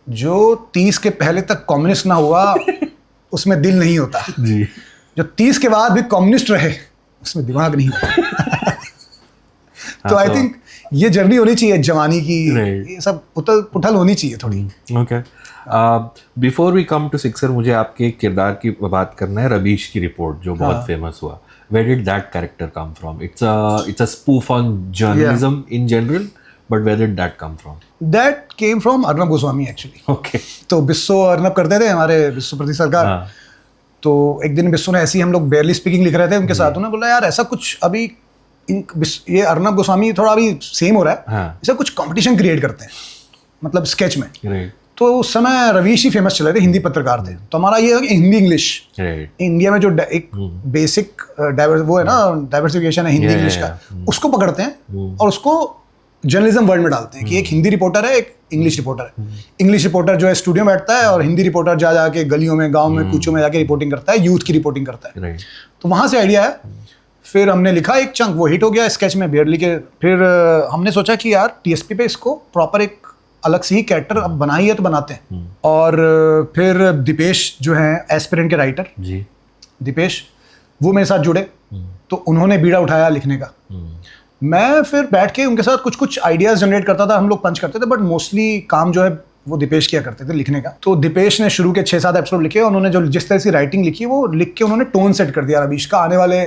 जो 30 के पहले तक कम्युनिस्ट ना हुआ उसमें दिल नहीं होता जी, जो 30 के बाद भी कम्युनिस्ट रहे उसमें दिमाग नहीं होता। तो आई थिंक ये जर्नी होनी चाहिए जवानी की, ये सब उथल पुथल होनी चाहिए थोड़ी। Okay, before we come to Sixer, मुझे आपके किरदार की बात करना है। रबीश की रिपोर्ट जो बहुत फेमस हुआ, where did that character come from? It's a spoof on journalism in general, but where did that come from? That came from Arnab Goswami actually. Okay. तो बिस्सो अर्नब करते थे हमारे विश्वप्रति सरकार। तो एक दिन बिस्सो ने ऐसी, हम लोग बेयरली स्पीकिंग लिख रहे थे उनके साथ, उन्होंने बोला यार ऐसा कुछ अभी ये अर्नब गोस्वामी थोड़ा अभी सेम हो रहा है, ऐसा कुछ कंपटीशन क्रिएट करते हैं मतलब स्केच में। तो उस समय रवीश ही फेमस चले थे, हिंदी पत्रकार थे। तो हमारा ये है कि हिंदी इंग्लिश, इंडिया में जो एक बेसिक वो है ना डाइवर्सिफिकेशन है हिंदी इंग्लिश का, उसको पकड़ते हैं और उसको जर्नलिज्म वर्ल्ड में डालते हैं कि एक हिंदी रिपोर्टर है, एक इंग्लिश रिपोर्टर है। इंग्लिश रिपोर्टर जो है स्टूडियो में बैठता है और हिंदी रिपोर्टर जा जाके गलियों में, गाँव में, कूचों में जाके रिपोर्टिंग करता है, यूथ की रिपोर्टिंग करता है। तो वहाँ से आइडिया है। फिर हमने लिखा एक चंक, वो हिट हो गया स्केच में बेयरली के। फिर हमने सोचा कि यार टीएसपी पे इसको प्रॉपर एक अलग से ही कैरेक्टर अब बना ही है तो बनाते हैं। और फिर दीपेश जो हैं एस्पिरेंट के राइटर जी, दीपेश, वो मेरे साथ जुड़े। तो उन्होंने बीड़ा उठाया लिखने का। मैं फिर बैठ के उनके साथ कुछ कुछ आइडियाज जनरेट करता था, हम लोग पंच करते थे, बट मोस्टली काम जो है वो दीपेश किया करते थे लिखने का। तो दीपेश ने शुरू के 6-7 एपिसोड लिखे, उन्होंने जो जिस तरह से राइटिंग लिखी वो लिख के उन्होंने टोन सेट कर दिया रबीश का, आने वाले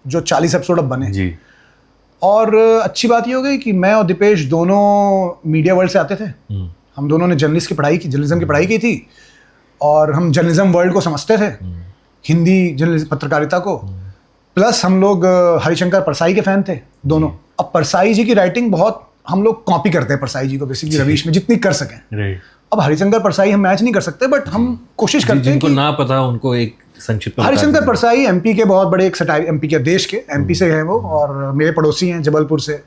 जो 40 एपिसोड अब बने जी। और अच्छी बात ये हो गई कि मैं और दीपेश दोनों मीडिया वर्ल्ड से आते थे। हम दोनों ने जर्नलिस्ट की पढ़ाई की, जर्नलिज्म की पढ़ाई की थी, और हम जर्नलिज्म वर्ल्ड को समझते थे, हिंदी जर्नलिज्म पत्रकारिता को। प्लस हम लोग हरिशंकर परसाई के फैन थे दोनों। अब परसाई जी की राइटिंग बहुत हम लोग कॉपी करते हैं परसाई जी को बेसिकली रवीश में जितनी कर सकें। अब हरिशंकर परसाई हम मैच नहीं कर सकते, बट हम कोशिश करते हैं। जिनको ना पता उनको एक संक्षिप्त में हरिशंकर परसाई एमपी के बहुत बड़े एक सटायर, एमपी के देश के एमपी से हैं वो, और मेरे पड़ोसी हैं जबलपुर से।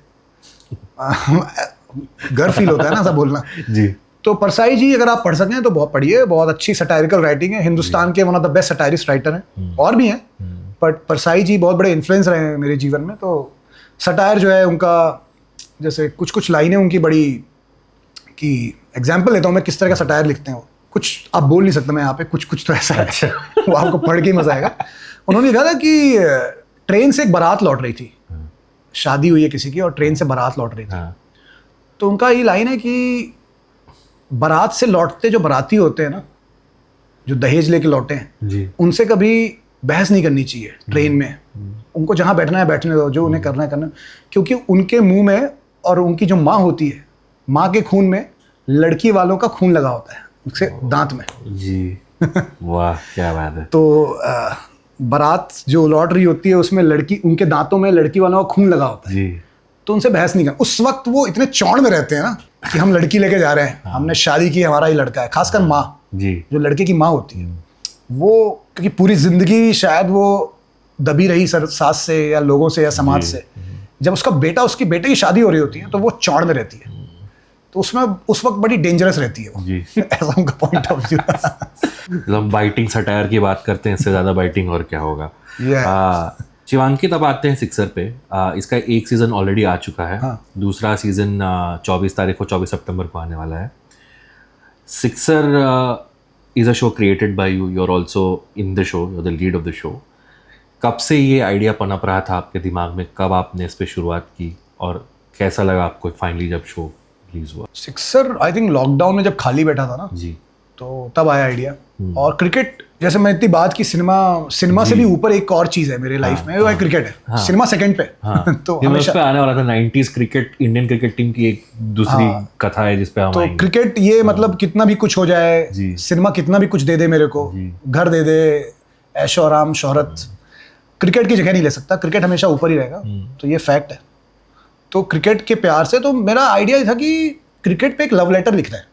गर्व फील होता है ना ऐसा बोलना जी। तो परसाई जी अगर आप पढ़ सकें तो बहुत पढ़िए, बहुत अच्छी सटायरिकल राइटिंग है, हिंदुस्तान के one of the best satirist writer हैं, और भी हैं, बट परसाई जी बहुत बड़े इन्फ्लुएंस रहे हैं मेरे जीवन में। तो सटायर जो है उनका, जैसे कुछ कुछ लाइनें उनकी बड़ी, कि एग्जाम्पल लेता हूँ मैं किस तरह का सटायर लिखते हैं वो, कुछ आप बोल नहीं सकते मैं यहाँ पे, कुछ कुछ तो ऐसा है वो आपको पढ़ के ही मजा आएगा। उन्होंने लिखा था कि ट्रेन से एक बारात लौट रही थी, शादी हुई है किसी की और ट्रेन से बारात लौट रही थी। तो उनका ये लाइन है कि बारात से लौटते जो बाराती होते हैं ना, जो दहेज लेके लौटे हैं, उनसे कभी बहस नहीं करनी चाहिए ट्रेन में। उनको जहाँ बैठना है बैठने दो, जो उन्हें करना है करना, क्योंकि उनके मुंह में और उनकी जो माँ होती है, माँ के खून में लड़की वालों का खून लगा होता है, उसके दांत में जी। वाह क्या बात है। तो बारात जो लौट रही होती है उसमें लड़की, उनके दांतों में लड़की वालों का खून लगा होता है जी। तो उनसे बहस नहीं करना। उस वक्त वो इतने चौड़ में रहते हैं ना कि हम लड़की लेके जा रहे हैं, हमने शादी की, हमारा ही लड़का है। खासकर माँ जी, जो लड़के की माँ होती है, वो क्योंकि पूरी जिंदगी शायद वो दबी रही सास से या लोगों से या समाज से, जब उसका बेटा, उसकी बेटे की शादी हो रही होती है तो वो चौड़ में रहती है। तो उसमें उस वक्त बड़ी डेंजरस रहती है वो जी। ऐसा उनका पॉइंट ऑफ व्यू। हम बाइटिंग सटायर की बात करते हैं, इससे ज्यादा बाइटिंग और क्या होगा। शिवांकित, अब आते हैं सिक्सर पे। इसका एक सीजन ऑलरेडी आ चुका है। दूसरा सीजन 24 तारीख को, 24 सितंबर को आने वाला है। Sixer is a show created by you, you are also in the show, you are the lead of the show. कब से ये आइडिया पनप रहा था आपके दिमाग में, कब आपने इस पे शुरुआत की और कैसा लगा आपको फाइनली जब शो रिलीज हुआ? सिक्सर आई थिंक लॉकडाउन में जब खाली बैठा था ना जी, तो तब आया आइडिया। और क्रिकेट, जैसे मैं इतनी बात की, सिनेमा से भी ऊपर एक और चीज है मेरे लाइफ में, वो है क्रिकेट है। सिनेमा सेकंड पे। तो हमेशा पे आने वाला था 90s cricket, Indian cricket team की एक दूसरी कथा है जिस पे हम तो क्रिकेट ये मतलब कितना भी कुछ हो जाए, सिनेमा कितना भी कुछ दे दे मेरे को, घर दे दे, ऐशो आराम, शोहरत, क्रिकेट की जगह नहीं ले सकता। क्रिकेट हमेशा ऊपर ही रहेगा। तो ये फैक्ट है। तो क्रिकेट के प्यार से तो मेरा आइडिया था कि क्रिकेट पे एक लव लेटर लिखना है,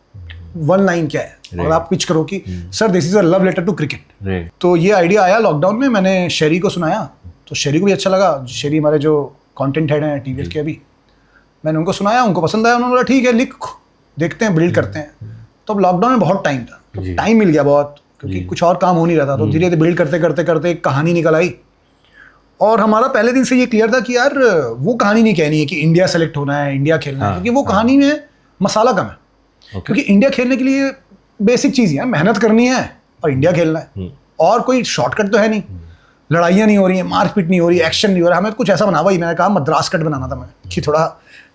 1 लाइन क्या है, और आप पिच करो कि sir this is a love letter to cricket. तो ये आइडिया आया लॉकडाउन में, मैंने शेरी को सुनाया, तो शेरी को भी अच्छा लगा। शेरी हमारे जो कंटेंट हेड हैं टीवीएल के अभी, मैंने उनको सुनाया, उनको पसंद आया, उन्होंने बोला ठीक है लिख, देखते हैं, बिल्ड करते हैं। तो अब लॉकडाउन में बहुत टाइम था, तो टाइम मिल गया बहुत, क्योंकि कुछ और काम हो नहीं रहा था। तो धीरे धीरे बिल्ड करते करते करते एक कहानी निकल आई, और हमारा पहले दिन से ये क्लियर था कि यार वो कहानी नहीं कहनी है कि इंडिया सेलेक्ट होना है, इंडिया खेलना है, क्योंकि वो कहानी में मसाला कम है। क्योंकि इंडिया खेलने के लिए बेसिक चीज़ है, मेहनत करनी है और इंडिया खेलना है, और कोई शॉर्टकट तो है नहीं। लड़ाइयाँ नहीं हो रही हैं, मारपीट नहीं हो रही, एक्शन नहीं हो रहा, हमें कुछ ऐसा बना हुआ ही, मैंने कहा मद्रास कट बनाना था मैं, कि थोड़ा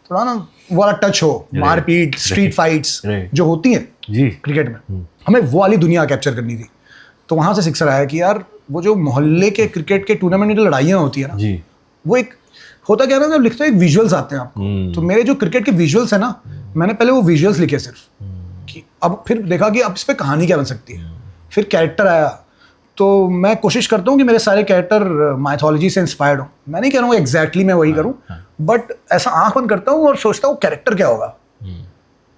थोड़ा ना वो वाला टच हो, मारपीट, स्ट्रीट फाइट्स जो होती हैं क्रिकेट में, हमें वो वाली दुनिया कैप्चर करनी थी। तो वहाँ से सिक्सर आया कि यार वो जो मोहल्ले के क्रिकेट के टूर्नामेंट में जो लड़ाइयाँ होती है ना, वो एक होता क्या ना, जब लिखते हो एक विजुअल्स आते हैं आपको, तो मेरे जो क्रिकेट के विजुअल्स है ना, मैंने पहले वो विजुअल्स लिखे सिर्फ, कि अब फिर देखा कि अब इस पर कहानी क्या बन सकती है। फिर कैरेक्टर आया, तो मैं कोशिश करता हूँ कि मेरे सारे कैरेक्टर माइथोलॉजी से इंस्पायर्ड हो। मैं नहीं कह रहा हूँ एग्जैक्टली मैं वही करूँ, बट ऐसा आंख बंद करता हूँ और सोचता हूँ कैरेक्टर क्या होगा।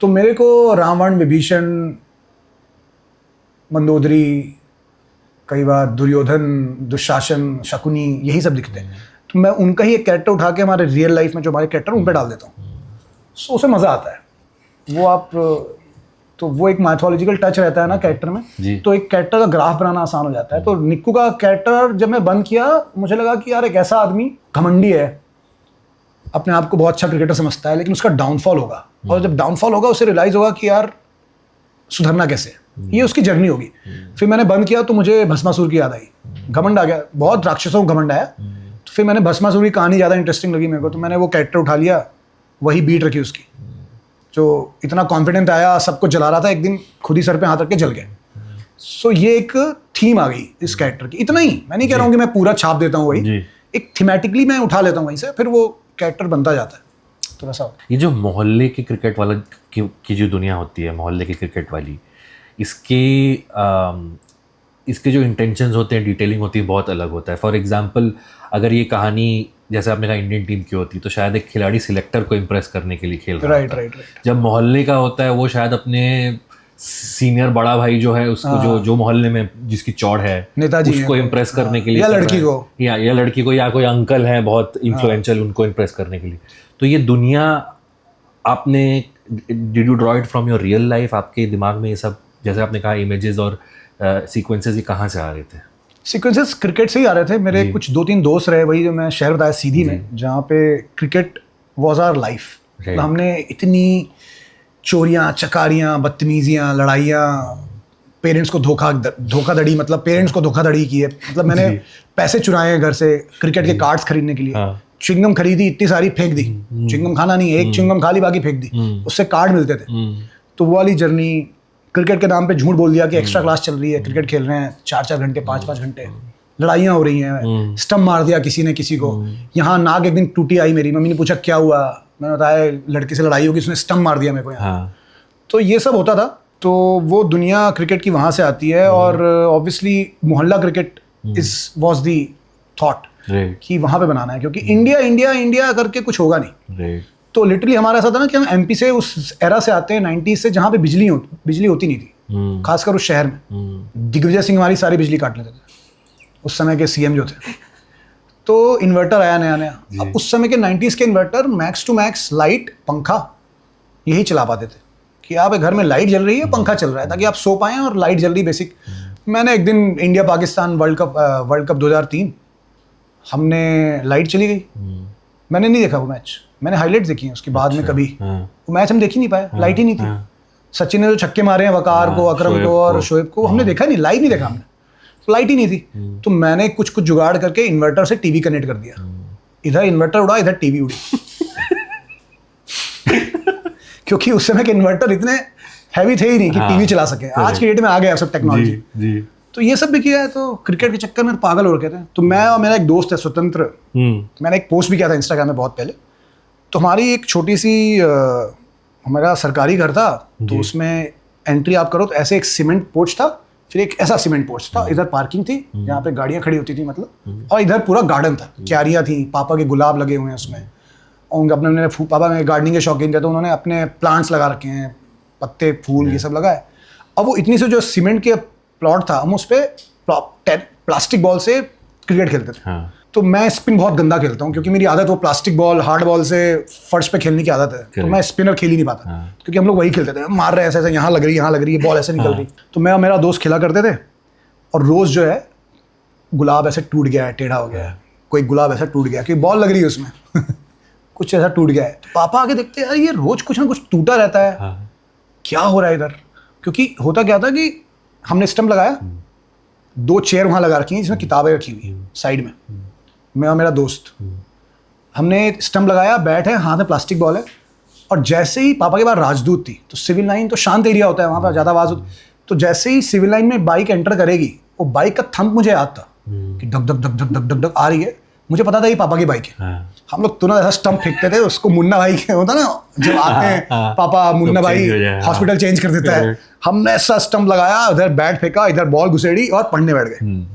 तो मेरे को रावण, विभीषण, मंदोदरी, कई बार दुर्योधन, दुशासन, शकुनी, यही सब दिखते हैं। तो मैं उनका ही एक कैरेक्टर उठा के हमारे रियल लाइफ में जो हमारे कैरेक्टर उन पर डाल देता हूँ, सो उसे मज़ा आता है। वो आप तो वो एक माइथोलॉजिकल टच रहता है ना कैरेक्टर में, तो एक कैरेक्टर का ग्राफ बनाना आसान हो जाता है। तो निक्कू का कैरेक्टर जब मैं बंद किया, मुझे लगा कि यार एक ऐसा आदमी घमंडी है, अपने आप को बहुत अच्छा क्रिकेटर समझता है, लेकिन उसका डाउनफॉल होगा, और जब डाउनफॉल होगा उसे रियलाइज़ होगा कि यार सुधरना कैसे, ये उसकी जर्नी होगी। फिर मैंने बंद किया तो मुझे भस्मासुर की याद आई, घमंड आ गया, बहुत राक्षसों को घमंड आया। तो फिर मैंने भस्मासुर की कहानी ज़्यादा इंटरेस्टिंग लगी मेरे को, तो मैंने वो कैरेक्टर उठा लिया, वही बीट रखी उसकी, जो इतना कॉन्फिडेंट आया, सबको जला रहा था, एक दिन खुद ही सर पे हाथ रख के जल गया। सो ये एक थीम आ गई इस कैरेक्टर की। इतना ही, मैं नहीं कह रहा हूँ कि मैं पूरा छाप देता हूँ वही, एक थीमेटिकली मैं उठा लेता हूँ वहीं से, फिर वो कैरेक्टर बनता जाता है। तो वैसा ये जो मोहल्ले के क्रिकेट वाला की जो दुनिया होती है, मोहल्ले की क्रिकेट वाली, इसके जो इंटेंशंस होते हैं, डिटेलिंग होती है, बहुत अलग होता है। फॉर एग्जांपल, अगर ये कहानी जैसे आपने कहा इंडियन टीम की होती, तो शायद एक खिलाड़ी सिलेक्टर को इम्प्रेस करने के लिए खेल रहा होता है। जब मोहल्ले का होता है, वो शायद अपने सीनियर बड़ा भाई जो है उसको, जो मोहल्ले में जिसकी चौड़ है, नेताजी उसको इम्प्रेस करने के लिए, या लड़की को या कोई अंकल है बहुत इन्फ्लुएंशियल, उनको इम्प्रेस करने के लिए। तो ये दुनिया आपने, did you draw it from your real life? आपके दिमाग में ये सब, जैसे आपने कहा इमेजेस और सीक्वेंसेस, ये कहाँ से आ रहे थे? सीक्वेंसेस क्रिकेट से ही आ रहे थे। मेरे कुछ 2-3 दोस्त रहे, वही जो मैं शहर बताया सीधी में, जहाँ पे क्रिकेट वॉज आवर लाइफ। तो हमने इतनी चोरियाँ, चकारियाँ, बदतमीजियाँ, लड़ाइयाँ, पेरेंट्स को धोखाधड़ी, मतलब पेरेंट्स को धोखाधड़ी की है। मतलब मैंने पैसे चुराए हैं घर से क्रिकेट के कार्ड्स खरीदने के लिए। च्युइंगम खरीदी, इतनी सारी फेंक दी। च्युइंगम खाना नहीं, एक च्युइंगम खा ली, बाकी फेंक दी, उससे कार्ड मिलते थे। तो वो वाली जर्नी, क्रिकेट के नाम पे झूठ बोल दिया कि एक्स्ट्रा क्लास चल रही है, क्रिकेट खेल रहे हैं 4-4 घंटे, 5-5 घंटे, लड़ाइयाँ हो रही हैं, स्टंप मार दिया किसी ने किसी को। यहाँ नाक एक दिन टूटी आई मेरी, मम्मी ने पूछा क्या हुआ, मैंने बताया लड़के से लड़ाई होगी, उसने स्टंप मार दिया मेरे को यहाँ। तो ये सब होता था। तो वो दुनिया क्रिकेट की वहाँ से आती है, और ऑब्वियसली मोहल्ला क्रिकेट वॉज दी थॉट कि वहाँ पे बनाना है, क्योंकि इंडिया इंडिया इंडिया करके कुछ होगा नहीं। तो लिटरली हमारा ऐसा था ना कि हम एमपी से, उस एरा से आते हैं 90s से, जहाँ पे बिजली होती नहीं थी, खासकर उस शहर में। दिग्विजय सिंह हमारी सारी बिजली काट लेते थे, उस समय के सीएम जो थे। तो इन्वर्टर आया नया। अब उस समय के 90s के inverter max to max light, पंखा, यही चला पाते थे, कि आप घर में लाइट जल रही है, पंखा चल रहा है, ताकि आप सो पाएं, और लाइट जल रही बेसिक। मैंने एक दिन इंडिया पाकिस्तान वर्ल्ड कप 2003, हमने लाइट चली गई, मैंने नहीं देखा वो मैच, मैंने हाईलाइट्स देखी हैं उसके बाद में कभी। वो मैच हम देख ही नहीं पाए, लाइट ही नहीं थी। सचिन ने जो छक्के मारे हैं, वकार को, अकरम को और शोएब को, हमने देखा नहीं, लाइव नहीं देखा हमने, तो लाइट ही नहीं थी। तो मैंने कुछ जुगाड़ करके इन्वर्टर से टीवी कनेक्ट कर दिया। इधर इन्वर्टर उड़ा, इधर टीवी उड़ी। क्योंकि उस समय के इन्वर्टर इतने हैवी थे ही नहीं कि टीवी चला सके। आज की डेट में आ गया सब टेक्नोलॉजी। तो ये सब भी किया है। तो क्रिकेट के चक्कर में पागल हो रखे थे। तो मैं और मेरा एक दोस्त है स्वतंत्र, मैंने एक पोस्ट भी किया था इंस्टाग्राम में बहुत पहले। तो हमारी एक छोटी सी हमारा सरकारी घर था, तो उसमें एंट्री आप करो तो ऐसे एक सीमेंट पोर्च था, फिर एक ऐसा सीमेंट पोर्च था, इधर पार्किंग थी जहाँ पे गाड़ियाँ खड़ी होती थी मतलब, और इधर पूरा गार्डन था, क्यारियाँ थी, पापा के गुलाब लगे हुए हैं उसमें, उनके अपने पापा में गार्डनिंग के शौकीन थे, तो उन्होंने अपने प्लांट्स लगा रखे हैं, पत्ते फूल ये सब लगाए। अब वो इतनी से जो सीमेंट के प्लॉट था, हम उस पर प्लास्टिक बॉल से क्रिकेट खेलते थे। हाँ। तो मैं स्पिन बहुत गंदा खेलता हूँ, क्योंकि मेरी आदत वो प्लास्टिक बॉल हार्ड बॉल से फर्श पे खेलने की आदत है, तो मैं स्पिनर खेल ही नहीं पाता। हाँ। क्योंकि हम लोग वही खेलते थे, मार रहे हैं ऐसे ऐसे, यहाँ लग रही है बॉल ऐसे निकल रही। तो मैं और मेरा दोस्त खेला करते थे, और रोज़ जो है गुलाब ऐसे टूट गया है, टेढ़ा हो गया है, कोई गुलाब ऐसा टूट गया क्योंकि बॉल लग रही है उसमें कुछ ऐसा टूट गया है। तो पापा आके देखते हैं, यार ये रोज कुछ ना कुछ टूटा रहता है। हाँ। क्या हो रहा है इधर? क्योंकि होता क्या था कि हमने स्टंप लगाया, 2 चेयर वहाँ लगा रखी हैं जिसमें किताबें रखी हुई साइड में, मैं और मेरा दोस्त, हमने स्टंप लगाया, बैट है, हाथ में प्लास्टिक बॉल है, और जैसे ही पापा के पास राजदूत थी, तो सिविल लाइन तो शांत एरिया होता है, वहाँ पर ज़्यादा आवाज़ होती, तो जैसे ही सिविल लाइन में बाइक एंटर करेगी, वो बाइक का थंप मुझे याद था कि धक धक धक धक धक धक धक आ रही है। मुझे पता था ये पापा की बाइक है। हाँ। हम लोग तुरंत ऐसा स्टंप फेंकते थे, उसको मुन्ना भाई होता ना, जब आते हैं पापा मुन्ना भाई हॉस्पिटल चेंज कर देता है, हमने ऐसा स्टंप लगाया, उधर बैट फेंका, इधर बॉल घुसेड़ी और पढ़ने बैठ गए।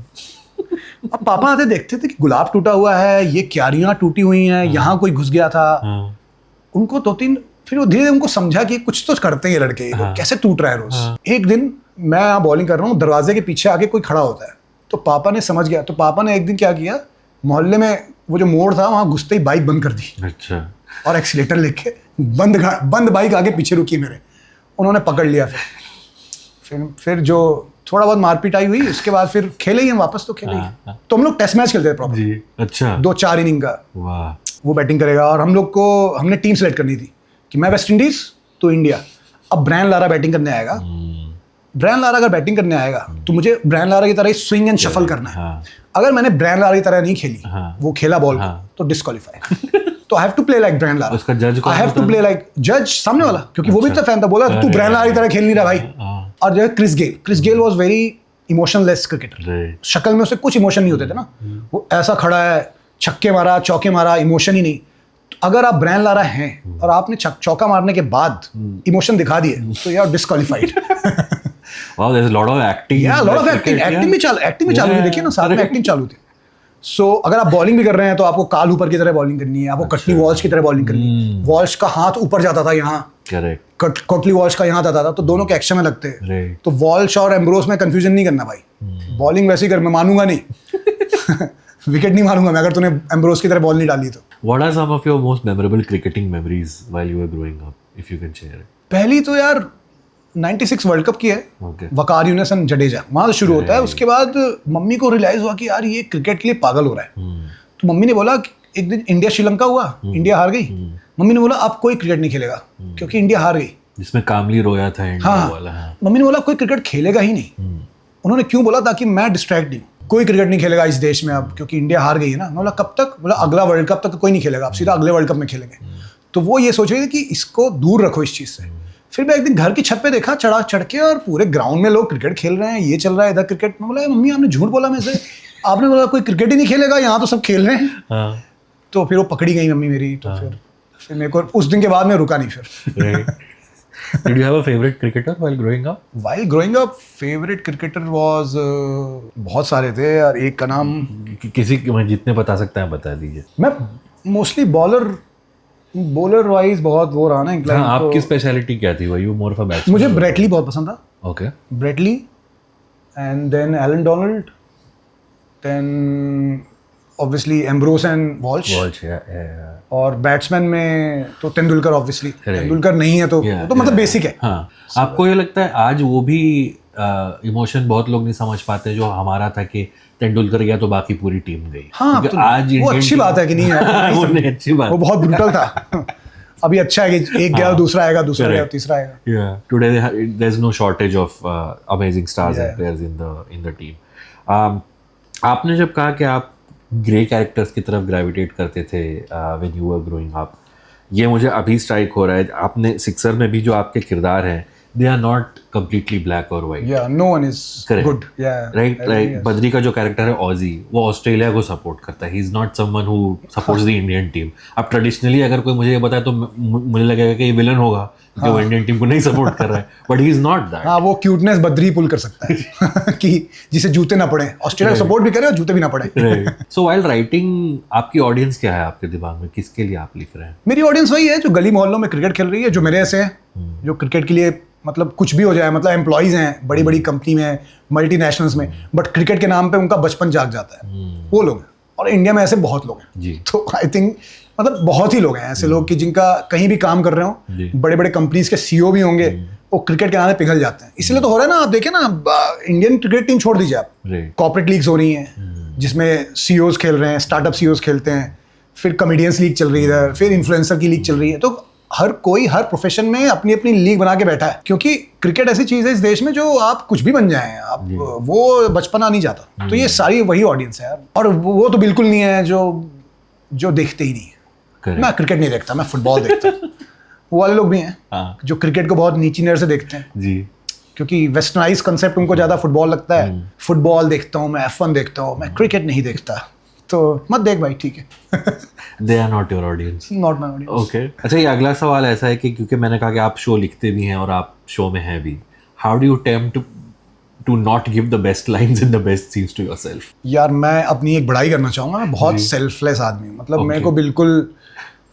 अब पापा आते देखते थे कि गुलाब टूटा हुआ है, ये क्यारियां टूटी हुई हैं, यहाँ कोई घुस गया था। उनको 2-3 फिर वो धीरे उनको समझा कि कुछ तो करते हैं ये लड़के, कैसे टूट रहा है रोज। एक दिन मैं यहाँ बॉलिंग कर रहा हूँ, दरवाजे के पीछे आके कोई खड़ा होता है, तो पापा ने समझ गया। तो पापा ने एक दिन क्या किया, मोहल्ले में वो जो मोड़ था वहाँ घुसते ही बाइक बंद कर दी। अच्छा। और एक्सीलेटर लेके बंद बाइक आगे पीछे रुकी मेरे, उन्होंने पकड़ लिया। फिर जो थोड़ा बहुत मारपीट आई हुई, उसके बाद फिर खेले ही हम वापस, तो खेले ही। तो हम लोग टेस्ट मैच खेलते थे प्रॉपर जी। अच्छा। 2-4 इनिंग का। वाह। वो बैटिंग करेगा, और हम लोग को हमने टीम सेलेक्ट करनी थी कि मैं वेस्ट इंडीज तो इंडिया। अब ब्रायन लारा बैटिंग करने आएगा, ब्रायन लारा अगर बैटिंग करने आएगा तो मुझे ब्रायन लारा की तरह ही स्विंग एंड शफल करना है। अगर मैंने ब्रायन लारा की तरह नहीं खेली, वो खेला बॉल तो डिस्क्वालीफाई। तो I have to play like Brian Lara. उसका जज कौन? I have to play like जज सामने वाला, क्योंकि वो भी तो फैन था, बोला तू ब्रायन लारा की तरह खेल नहीं रहा भाई। और जो है Chris Gayle was very emotionless cricketer, शक्ल में उसे कुछ इमोशन नहीं होते थे ना, वो ऐसा खड़ा है, छक्के मारा, चौके मारा, इमोशन ही नहीं। अगर आप ब्रायन लारा हैं और आपने चौका मारने के बाद इमोशन दिखा दिए, तो you are disqualified. Wow, there's a lot of acting. Yeah, a lot of acting. Acting भी चालू थी, देखिए ना, साथ में एक्टिंग चालू थी। सो अगर आप बॉलिंग भी कर रहे हैं तो आपको काल ऊपर की तरह बॉलिंग करनी है, आपको कटली वॉल्श की तरह बॉलिंग करनी है। वॉल्श का हाथ ऊपर जाता था यहाँ, करेक्ट, कटली वॉल्श का यहाँ जाता था, तो दोनों के एक्शन में लगते हैं। तो वॉल्श और एम्ब्रोस में कंफ्यूजन नहीं करना भाई, बॉलिंग वैसे ही कर, मैं मानूंगा नहीं विकेट नहीं मारूंगा मैं अगर तूने एम्ब्रोस की तरह बॉल नहीं डाली तो। What are some of your most memorable cricketing memories while you were growing up, if you can share it? पहली तो यार 96 वर्ल्ड कप की है, वकार यूनिस एंड जडेजा, वहां से शुरू होता है। उसके बाद मम्मी को रियलाइज हुआ कि यार ये क्रिकेट के लिए पागल हो रहा है। तो मम्मी ने बोला कि एक दिन इंडिया श्रीलंका हुआ, इंडिया हार गई। मम्मी ने बोला अब कोई क्रिकेट नहीं खेलेगा क्योंकि इंडिया हार गई, जिसमें कामली रोया था इंडिया वाला। मम्मी ने बोला कोई क्रिकेट खेलेगा ही नहीं। उन्होंने क्यों बोला? ताकि मैं डिस्ट्रैक्ट नहीं, कोई क्रिकेट नहीं खेलेगा इस देश में अब क्योंकि इंडिया हार गई है ना। बोला कब तक? बोला अगला वर्ल्ड कप तक कोई नहीं खेलेगा, अब सीधा अगले वर्ल्ड कप में खेलेंगे। तो वो ये सोच रही थी कि इसको दूर रखो इस चीज़ से। फिर मैं एक दिन घर की छत पे देखा चढ़ के, और पूरे ग्राउंड में लोग क्रिकेट खेल रहे हैं, ये चल रहा है इधर क्रिकेट। मैं बोला मम्मी आपने झूठ बोला मेरे से, आपने बोला कोई क्रिकेट ही नहीं खेलेगा, यहाँ तो सब खेल रहे हैं। तो फिर वो पकड़ी गई मम्मी मेरी। तो फिर मेरे को उस दिन के बाद में रुका नहीं फिर। Did you have a favorite cricketer while growing up? While growing up, favorite cricketer was बहुत सारे थे यार। एक का नाम किसी जितने बता सकते हैं बता दीजिए। मैं मोस्टली बॉलर वाइज बहुत वो रहा ना इंक्लाइन। हाँ, आपकी स्पेशलिटी क्या थी? You more of a batsman? मुझे ब्रेटली बहुत पसंद था। Okay, Brett Lee and then Allan Donald, then obviously Ambrose and Walsh. और बैट्समैन में तो तेंदुलकर, ऑब्वियसली तेंदुलकर नहीं है तो तो मतलब बेसिक है। हाँ, आपको ये लगता है आज वो भी इमोशन बहुत लोग नहीं समझ पाते जो हमारा था कि तेंदुलकर गया तो बाकी पूरी टीम गई? हाँ, तो आज वो अच्छी बात है कि नहीं है? वो नहीं अच्छी बात, वो बहुत ब्रूटल था। अभी अच्छा है कि एक गया दूसरा आएगा, दूसरा गया तीसरा आएगा। Today there is no shortage of amazing stars and players in the team. आपने जब कहा कि आप ग्रे कैरेक्टर्स की तरफ ग्रेविटेट करते थे when you were growing up, ये मुझे अभी स्ट्राइक हो रहा है। आपने सिक्सर में भी जो आपके किरदार हैं, they are not completely black or white. Yeah, no one is Correct. good. Yeah. Right, everybody like has- Badri का जो कैरेक्टर है ऑजी, वो ऑस्ट्रेलिया को सपोर्ट करता है. He is not someone who supports the Indian team. अब traditionally अगर कोई मुझे ये बताए तो मुझे लगेगा कि ये विलन होगा कि वो इंडियन टीम को नहीं सपोर्ट कर रहा है, but he is not that. हाँ, वो क्यूटनेस बद्री पुल कर सकता है कि जिसे जूते ना पड़े, ऑस्ट्रेलिया सपोर्ट भी करे और जूते भी ना पड़े. सो व्हाइल राइटिंग, आपकी ऑडियंस क्या है आपके दिमाग में, किसके लिए आप लिख रहे हैं? मेरी ऑडियंस वही है जो गली मोहल्लों में क्रिकेट खेल रही है, जो मेरे ऐसे हैं, जो क्रिकेट के लिए मतलब कुछ भी हो जाए, मतलब एम्प्लॉइज हैं बड़ी बड़ी कंपनी में, मल्टीनेशनल्स में, बट क्रिकेट के नाम पे उनका बचपन जाग जाता है, वो लोग हैं. और इंडिया में ऐसे बहुत लोग हैं जी. तो आई थिंक मतलब बहुत ही लोग हैं ऐसे लोग कि जिनका कहीं भी काम कर रहे जी. हो, बड़े बड़े कंपनीज के सीईओ भी होंगे, वो क्रिकेट के नाम पे पिघल जाते हैं. इसलिए तो हो रहा है ना, आप देखें ना, इंडियन क्रिकेट टीम छोड़ दीजिए आप, Right. कॉर्पोरेट लीग्स हो रही हैं जिसमें सीईओज खेल रहे हैं, स्टार्टअप सीईओज खेलते हैं, फिर कॉमेडियंस लीग चल रही है इधर, फिर इन्फ्लुएंसर की लीग चल रही है. तो हर कोई हर प्रोफेशन में अपनी अपनी लीग बना के बैठा है, क्योंकि क्रिकेट ऐसी चीज़ है इस देश में जो आप कुछ भी बन जाएं, आप वो बचपना नहीं जाता. तो ये सारी वही ऑडियंस है यार. और वो तो बिल्कुल नहीं है जो देखते ही नहीं है. Correct. मैं क्रिकेट नहीं देखता, मैं फुटबॉल देखता हूँ. वो वाले लोग भी हैं हाँ. जो क्रिकेट को बहुत नीची नज़र से देखते हैं, जी. क्योंकि वेस्टर्नाइज कंसेप्ट उनको ज़्यादा फुटबॉल लगता है. फुटबॉल देखता हूँ मैं, F1 देखता हूँ मैं, क्रिकेट नहीं देखता. तो मत देख भाई, ठीक है. They are not your audience. Not my audience. Okay. अच्छा, ये अगला सवाल ऐसा है कि क्योंकि मैंने कहा कि आप शो लिखते भी हैं और आप शो में हैं भी, how do you attempt to not give the best lines and the best scenes to yourself? यार मैं अपनी एक बड़ाई करना चाहूँगा, मैं बहुत सेल्फलेस आदमी हूँ. मतलब मेरे को बिल्कुल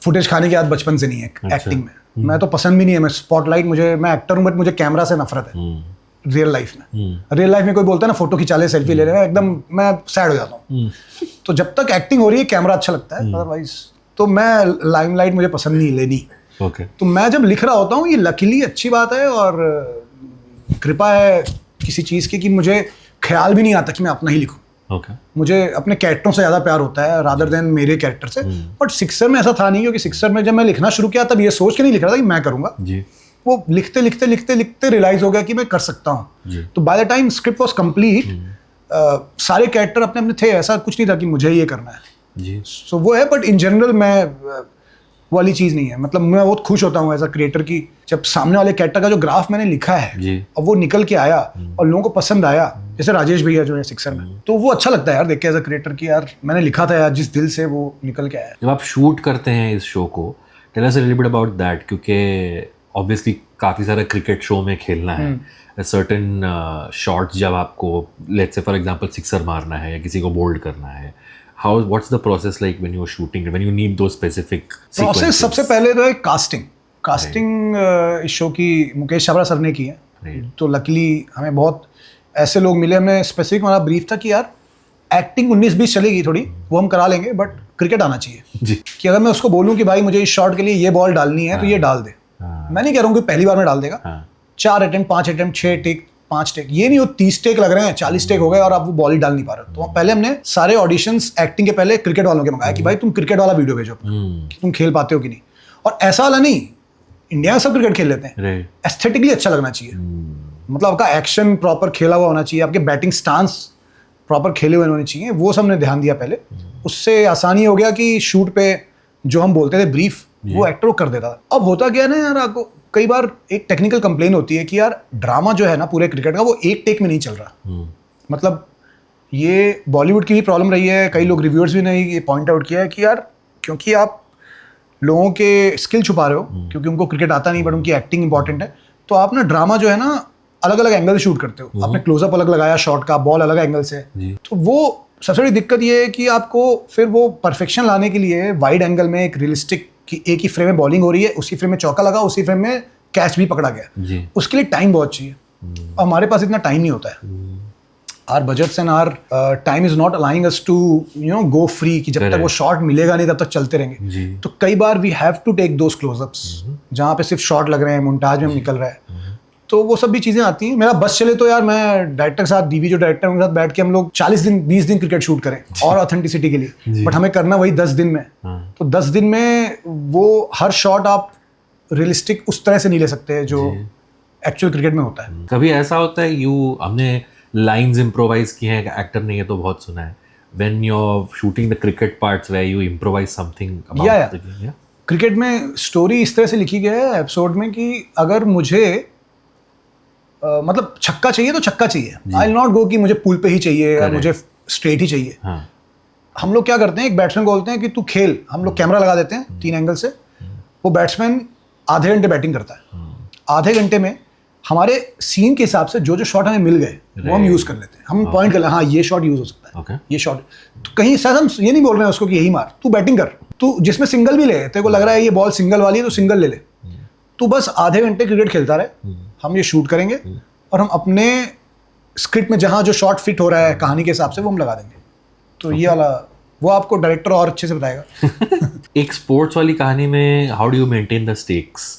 फुटेज खाने की आदत बचपन से नहीं है एक्टिंग में. मैं तो पसंद भी नहीं है, मैं स्पॉटलाइट, मैं एक्टर हूँ बट मुझे कैमरा से नफरत है. रियल लाइफ में कोई बोलता है ना फोटो खिंचा ले, सेल्फी ले ले, एकदम मैं सैड हो जाता हूँ. तो जब तक एक्टिंग हो रही है कैमरा अच्छा लगता है, अदरवाइज तो मैं लाइमलाइट मुझे पसंद नहीं लेनी. ओके. तो मैं जब लिख रहा होता हूँ, ये लकीली अच्छी बात है और कृपा है किसी चीज़ की कि मुझे ख्याल भी नहीं आता कि मैं अपना ही लिखूँ. ओके. मुझे अपने कैरेक्टरों से ज़्यादा प्यार होता है रादर देन मेरे कैरेक्टर से. बट सिक्सर में ऐसा था नहीं, क्योंकि सिक्सर में जब मैं लिखना शुरू किया तब ये सोच के नहीं लिख रहा था कि मैं करूँगा. जी. वो लिखते लिखते लिखते लिखते रियलाइज हो गया कि मैं कर सकता हूँ. तो by the time script was complete, सारे कैरेक्टर अपने अपने थे, ऐसा कुछ नहीं था कि मुझे ये करना है. जी. सो वो है, बट इन जनरल मैं वाली चीज़ नहीं है. मतलब मैं बहुत खुश होता हूँ एज अ क्रिएटर की जब सामने वाले कैरेक्टर का जो ग्राफ मैंने लिखा है जी. और वो निकल के आया और लोगों को पसंद आया, जैसे राजेश भैया जो है सिक्सर में, तो वो अच्छा लगता है यार देख के एज अ क्रिएटर की, यार मैंने लिखा था यार, जिस दिल से वो निकल के आया. जब आप शूट करते हैं इस शो को, tell us a little bit about that, क्योंकि ऑब्वियसली काफ़ी सारा क्रिकेट शो में खेलना है. सर्टेन शॉट्स जब आपको, let's say for example sixer मारना है या किसी को बोल्ड करना है, how what's the process like when you are shooting, when you need to specific process? सबसे पहले तो है कास्टिंग इस शो की मुकेश छाबड़ा सर ने की है. तो लकीली हमें बहुत ऐसे लोग मिले, हमें स्पेसिफिक हमारा ब्रीफ था कि यार एक्टिंग 19-20 चलेगी थोड़ी, वो हम करा लेंगे, बट क्रिकेट आना चाहिए. जी. कि अगर मैं उसको बोलूँ कि भाई मुझे इस शॉट के लिए ये बॉल डालनी है तो ये डाल दे. मैं नहीं कह रहा हूँ कि पहली बार में डाल देगा. 4 अटेम्प्ट 5 अटेम्प्ट 6 टेक 5 टेक, ये नहीं हो 30 टेक लग रहे हैं, 40 टेक हो गए और आप वो बॉल ही डाल नहीं पा रहे हो. तो पहले हमने सारे ऑडिशंस एक्टिंग के पहले क्रिकेट वालों के मंगाया कि भाई तुम क्रिकेट वाला वीडियो भेजो कि तुम खेल पाते हो कि नहीं. और ऐसा वाला नहीं, इंडिया में सब क्रिकेट खेल लेते हैं, एस्थेटिकली अच्छा लगना चाहिए. मतलब आपका एक्शन प्रॉपर खेला हुआ होना चाहिए, आपके बैटिंग स्टांस प्रॉपर खेले हुए होने चाहिए. वो सब हमने ध्यान दिया पहले. उससे आसानी हो गया कि शूट पे जो हम बोलते थे ब्रीफ, वो एक्टर को कर देता था. अब होता क्या है ना यार, आपको कई बार एक टेक्निकल कंप्लेन होती है कि यार ड्रामा जो है ना पूरे क्रिकेट का, वो एक टेक में नहीं चल रहा. मतलब ये बॉलीवुड की भी प्रॉब्लम रही है, कई लोग रिव्यूअर्स भी ने ये पॉइंट आउट किया है कि यार क्योंकि आप लोगों के स्किल छुपा रहे हो, क्योंकि उनको क्रिकेट आता नहीं बट उनकी एक्टिंग इंपॉर्टेंट है, तो आप ना ड्रामा जो है ना अलग अलग एंगल शूट करते हो. आपने क्लोजअप अलग लगाया शॉट का, बॉल अलग एंगल से, तो वो सबसे बड़ी दिक्कत ये है कि आपको फिर वो परफेक्शन लाने के लिए वाइड एंगल में एक रियलिस्टिक कि एक ही फ्रेम में बॉलिंग हो रही है, उसी फ्रेम में चौका लगा, उसी फ्रेम में कैच भी पकड़ा गया, उसके लिए टाइम बहुत चाहिए. हमारे पास इतना टाइम नहीं होता है. Our budgets and our time is not allowing us to go free कि जब तक वो शॉट मिलेगा नहीं तब तक चलते रहेंगे. तो कई बार we have to take those closeups जहाँ पे सिर्फ शॉट लग रहे हैं, मोन्टाज में निकल रहा है. तो वो सब भी चीज़ें आती हैं. मेरा बस चले तो यार मैं डायरेक्टर के साथ, डीवी जो डायरेक्टर उनके साथ बैठ के हम लोग 40 दिन 20 दिन क्रिकेट शूट करें और ऑथेंटिसिटी के लिए, बट हमें करना वही 10 दिन में. तो 10 दिन में वो हर शॉट आप रियलिस्टिक उस तरह से नहीं ले सकते जो एक्चुअल क्रिकेट में होता है. कभी ऐसा होता है हमने लाइंस इम्प्रोवाइज की हैं, एक्टर ने ये तो बहुत सुना है, when you are shooting the cricket parts where you improvise something about the game. Cricket में स्टोरी इस तरह से लिखी गई है एपिसोड में कि अगर मुझे मतलब छक्का चाहिए तो छक्का चाहिए, आई विल नॉट गो कि मुझे पुल पे ही चाहिए या मुझे स्ट्रेट ही चाहिए। हाँ. हम लोग क्या करते हैं, एक बैट्समैन को बोलते हैं कि तू खेल, हम लोग कैमरा लगा देते हैं 3 एंगल से, वो बैट्समैन आधे घंटे बैटिंग करता है, आधे घंटे में हमारे सीन के हिसाब से जो जो शॉट हमें मिल गए वो हम यूज़ कर लेते हैं, हम पॉइंट कर लें हाँ ये शॉट यूज़ हो सकता है, ये शॉट। तो कहीं शायद हम ये नहीं बोल रहे हैं उसको कि यही मार, तू बैटिंग कर, तू जिसमें सिंगल भी ले, तेरे को लग रहा है ये बॉल सिंगल वाली है तो सिंगल ले ले, तू बस आधे घंटे क्रिकेट खेलता रहे, हम ये शूट करेंगे और हम अपने स्क्रिप्ट में जहाँ जो शॉट फिट हो रहा है कहानी के हिसाब से वो हम लगा देंगे। तो ये वाला वो आपको डायरेक्टर और अच्छे से बताएगा। एक स्पोर्ट्स वाली कहानी में how do you maintain the stakes,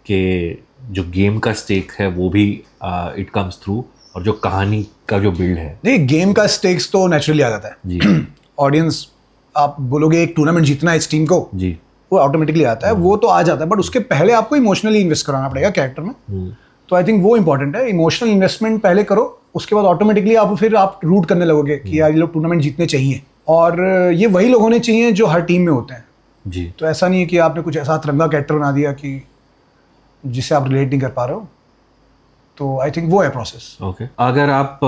के जो गेम का स्टेक है वो भी इट कम्स थ्रू, और जो कहानी का जो बिल्ड है। नहीं, गेम का स्टेक्स तो नेचुरली आ जाता है जी। ऑडियंस आप बोलोगे एक टूर्नामेंट जीतना है इस टीम को, जी, वो ऑटोमेटिकली आता है, वो तो आ जाता है, बट उसके पहले आपको इमोशनली इन्वेस्ट कराना पड़ेगा कैरेक्टर में। तो आई थिंक वो इंपॉर्टेंट है, इमोशनल इन्वेस्टमेंट पहले करो, उसके बाद ऑटोमेटिकली आप रूट करने लगोगे कि यार ये लोग टूर्नामेंट जीतने चाहिए, और ये वही लोग होने चाहिए जो हर टीम में होते हैं। जी। तो ऐसा नहीं है कि आपने कुछ ऐसा तिरंगा कैरेक्टर बना दिया कि जिससे आप रिलेट नहीं कर पा रहे हो। तो आई थिंक वो है प्रोसेस। ओके, अगर आप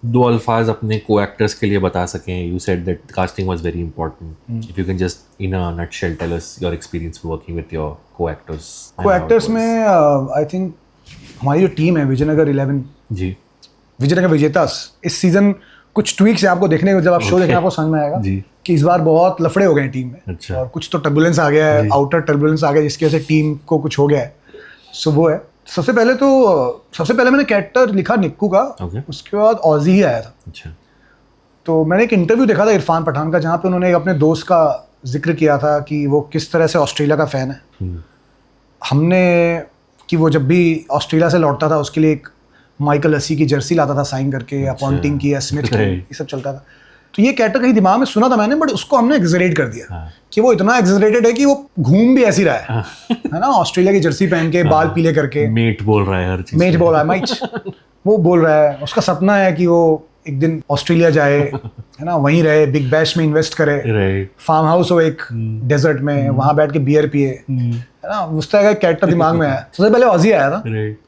दो अल्फाज अपने को एक्टर्स के लिए बता सकें, you said that casting was very important, if you can just in a nutshell tell us your experience working with your co actors में आई थिंक हमारी जो टीम है विजयनगर 11, जी, विजयनगर विजेतास, इस सीजन कुछ ट्वीक्स है आपको देखने को, जब आप शो देखने आपको समझ में आएगा जी, कि इस बार बहुत लफड़े हो गए हैं टीम में। अच्छा। और कुछ तो टर्बुलेंस आ गया है, आउटर टर्बुलेंस आ गया जिसकी वजह से टीम को कुछ हो गया है। सो वो है। सबसे पहले मैंने कैरेक्टर लिखा निक्कू का, उसके बाद ऑजी ही आया था। अच्छा। तो मैंने एक इंटरव्यू देखा था इरफान पठान का, जहाँ पे उन्होंने अपने दोस्त का जिक्र किया था कि वो किस तरह से ऑस्ट्रेलिया का फ़ैन है। हमने कि वो जब भी ऑस्ट्रेलिया से लौटता था उसके लिए एक माइकल हसी की जर्सी लाता था साइन करके, या पॉन्टिंग की या स्मिथ की, ये सब चलता था। तो ये कैरेक्टर कहीं दिमाग में सुना था मैंने, बट उसको हमने एग्जरेट कर दिया कि वो इतना एग्जरेटेड है कि वो घूम भी ऐसी रहा है ना, ऑस्ट्रेलिया की जर्सी पहन के, बाल पीले करके, मेट बोल रहा है हर चीज, मेट बोल रहा है, माइच वो बोल रहा है। उसका सपना है कि वो एक दिन ऑस्ट्रेलिया जाए, है ना, वहीं रहे, बिग बैश में इन्वेस्ट करे, फार्म हाउस हो एक डेजर्ट में, वहां बैठ के बियर पिए, है ना, उस तरह का कैरेक्टर दिमाग में आया। सबसे पहले ऑजी आया था,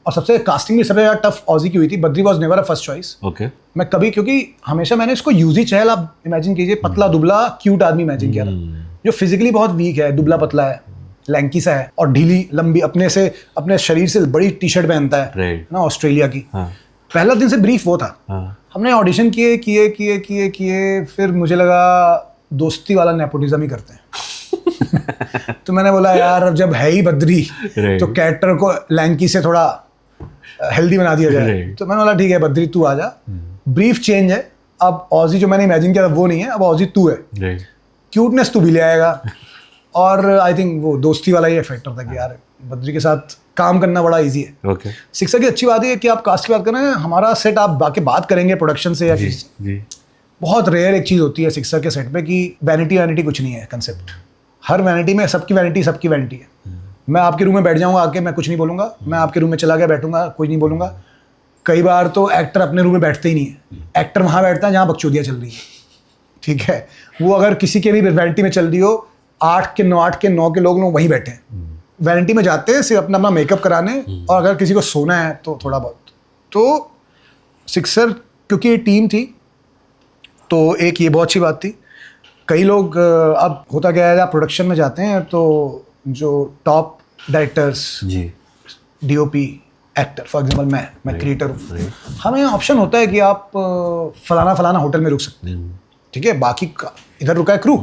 और सबसे कास्टिंग भी सबसे ज्यादा टफ ऑजी की हुई थी। Badri was never a first choice. मैं कभी, क्योंकि हमेशा मैंने इसको यूजी चहल, आप इमेजिन कीजिए, पतला दुबला क्यूट आदमी इमेजिन किया था, जो फिजिकली बहुत वीक है, दुबला पतला है, लैंकी सा है, और ढीली लंबी, अपने शरीर से बड़ी टी शर्ट पहनता है ना, ऑस्ट्रेलिया की। पहला दिन से ब्रीफ वो था। हमने ऑडिशन किए, फिर मुझे लगा दोस्ती वाला नेपोटिज्म ही करते हैं। तो मैंने बोला यार अब जब है ही बद्री तो कैरेक्टर को लैंकी से थोड़ा हेल्दी बना दिया जाए। तो मैंने बोला ठीक है बद्री तू आ जा, ब्रीफ चेंज है, अब ऑजी जो मैंने इमेजिन किया था वो नहीं है, अब ऑजी तू है, क्यूटनेस तू भी ले आएगा। और आई थिंक वो दोस्ती वाला ही फैक्टर था कि यार बद्री के साथ काम करना बड़ा इजी है। शिक्षा की अच्छी बात है कि आप कास्ट की बात कर रहे हैं, हमारा सेट आप बाकी बात करेंगे प्रोडक्शन से या किसी से, बहुत रेयर एक चीज़ होती है शिक्षा के सेट पे कि वैनिटी कुछ नहीं है कंसेप्ट। हर वैनिटी में सबकी वैनिटी है। मैं आपके रूम में बैठ जाऊंगा आके, मैं कुछ नहीं बोलूंगा, मैं आपके रूम में चला गया बैठूंगा, कुछ नहीं बोलूंगा। कई बार तो एक्टर अपने रूम में बैठते ही नहीं है, एक्टर वहाँ बैठता है जहाँ बकचोदियाँ चल रही है, ठीक है। वो अगर किसी के भी वैनिटी में चल रही हो, 8 के 9 के लोग वहीं बैठे हैं, वैनिटी में जाते हैं सिर्फ अपना मेकअप कराने, और अगर किसी को सोना है तो थोड़ा बहुत। तो सिक्सर क्योंकि ये टीम थी तो एक ये बहुत अच्छी बात थी। कई लोग अब होता क्या है, आप प्रोडक्शन में जाते हैं तो जो top directors, DOP, actor, for example मैं क्रिएटर हूँ, हमें ऑप्शन होता है कि आप फलाना होटल में रुक सकते हैं, ठीक है, बाकी इधर रुका है क्रू,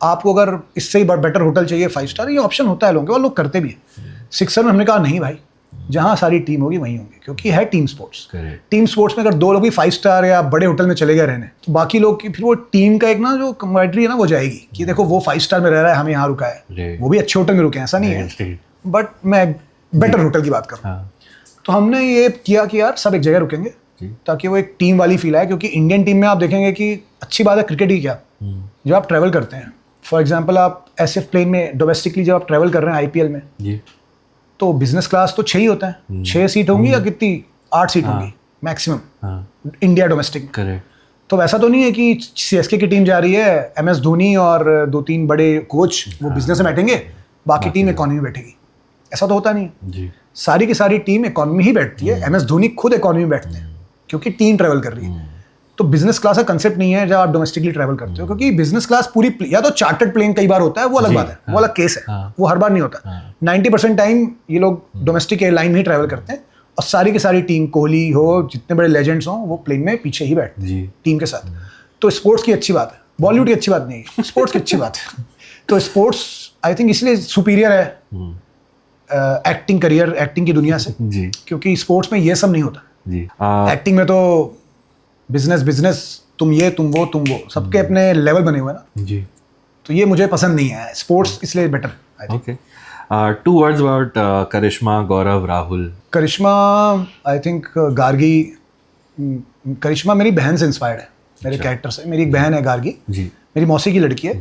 आपको अगर इससे ही बेटर होटल चाहिए 5 स्टार, ये ऑप्शन होता है लोगों के, और लोग करते भी हैं। सिक्सर में हमने कहा नहीं भाई, जहाँ सारी टीम होगी वहीं होंगे, क्योंकि है टीम स्पोर्ट्स। टीम स्पोर्ट्स में अगर 2 लोग भी 5 स्टार या बड़े होटल में चले गए रहने, तो बाकी लोग की फिर वो टीम का एक ना जो कम्युनिटी है ना वो जाएगी कि देखो वो 5 स्टार में रह रहा है, हम यहाँ रुका है, वो भी अच्छे होटल में रुके हैं, ऐसा नहीं है, बट मैं बेटर होटल की बात कर रहा हूँ। तो हमने ये किया कि यार सब एक जगह रुकेंगे ताकि वो एक टीम वाली फील आए, क्योंकि इंडियन टीम में आप देखेंगे कि अच्छी बात है क्रिकेट ही क्या, जब आप ट्रैवल करते हैं, फॉर एग्जाम्पल आप SF प्लेन में डोमेस्टिकली जब आप ट्रैवल कर रहे हैं IPL में, तो बिजनेस क्लास तो 6 ही होता है, 6 सीट होंगी या कितनी, 8 सीट होंगी मैक्सिमम इंडिया डोमेस्टिक। तो वैसा तो नहीं है कि CSK की टीम जा रही है, MS धोनी और 2-3 बड़े कोच वो बिजनेस में बैठेंगे, बाकी टीम इकोनॉमी में बैठेगी, ऐसा तो होता नहीं है। सारी की सारी टीम इकोनॉमी ही बैठती है, MS धोनी खुद इकोनॉमी में बैठते हैं क्योंकि टीम ट्रैवल कर रही है। तो बिजनेस क्लास का कंसेप्ट नहीं है जब आप डोमेस्टिकली ट्रैवल करते हो, क्योंकि बिजनेस क्लास पूरी या तो चार्टर्ड प्लेन कई बार होता है, वो अलग बात है, वो अलग केस है, वो हर बार नहीं होता। 90% टाइम ये लोग डोमेस्टिक एयरलाइन में ही ट्रैवल करते हैं और सारी की सारी टीम, कोहली हो, जितने बड़े लेजेंड्स हो, वो प्लेन में पीछे ही बैठते हैं टीम के साथ। तो स्पोर्ट्स की अच्छी बात है, बॉलीवुड की अच्छी बात नहीं है, स्पोर्ट्स की अच्छी बात है। तो स्पोर्ट्स आई थिंक इसलिए सुपीरियर है एक्टिंग करियर, एक्टिंग की दुनिया से, क्योंकि स्पोर्ट्स में ये सब नहीं होता। एक्टिंग में तो बिजनेस, तुम ये तुम वो सबके अपने लेवल बने हुए हैं ना जी। तो ये मुझे पसंद नहीं है, स्पोर्ट्स इसलिए better. Okay, 2 words about Karishma, Gaurav, Rahul. Karishma I think Gargi, Karishma मेरी बहन से इंस्पायर्ड है, मेरे कैरेक्टर से। मेरी एक बहन है गार्गी जी, मेरी मौसी की लड़की है।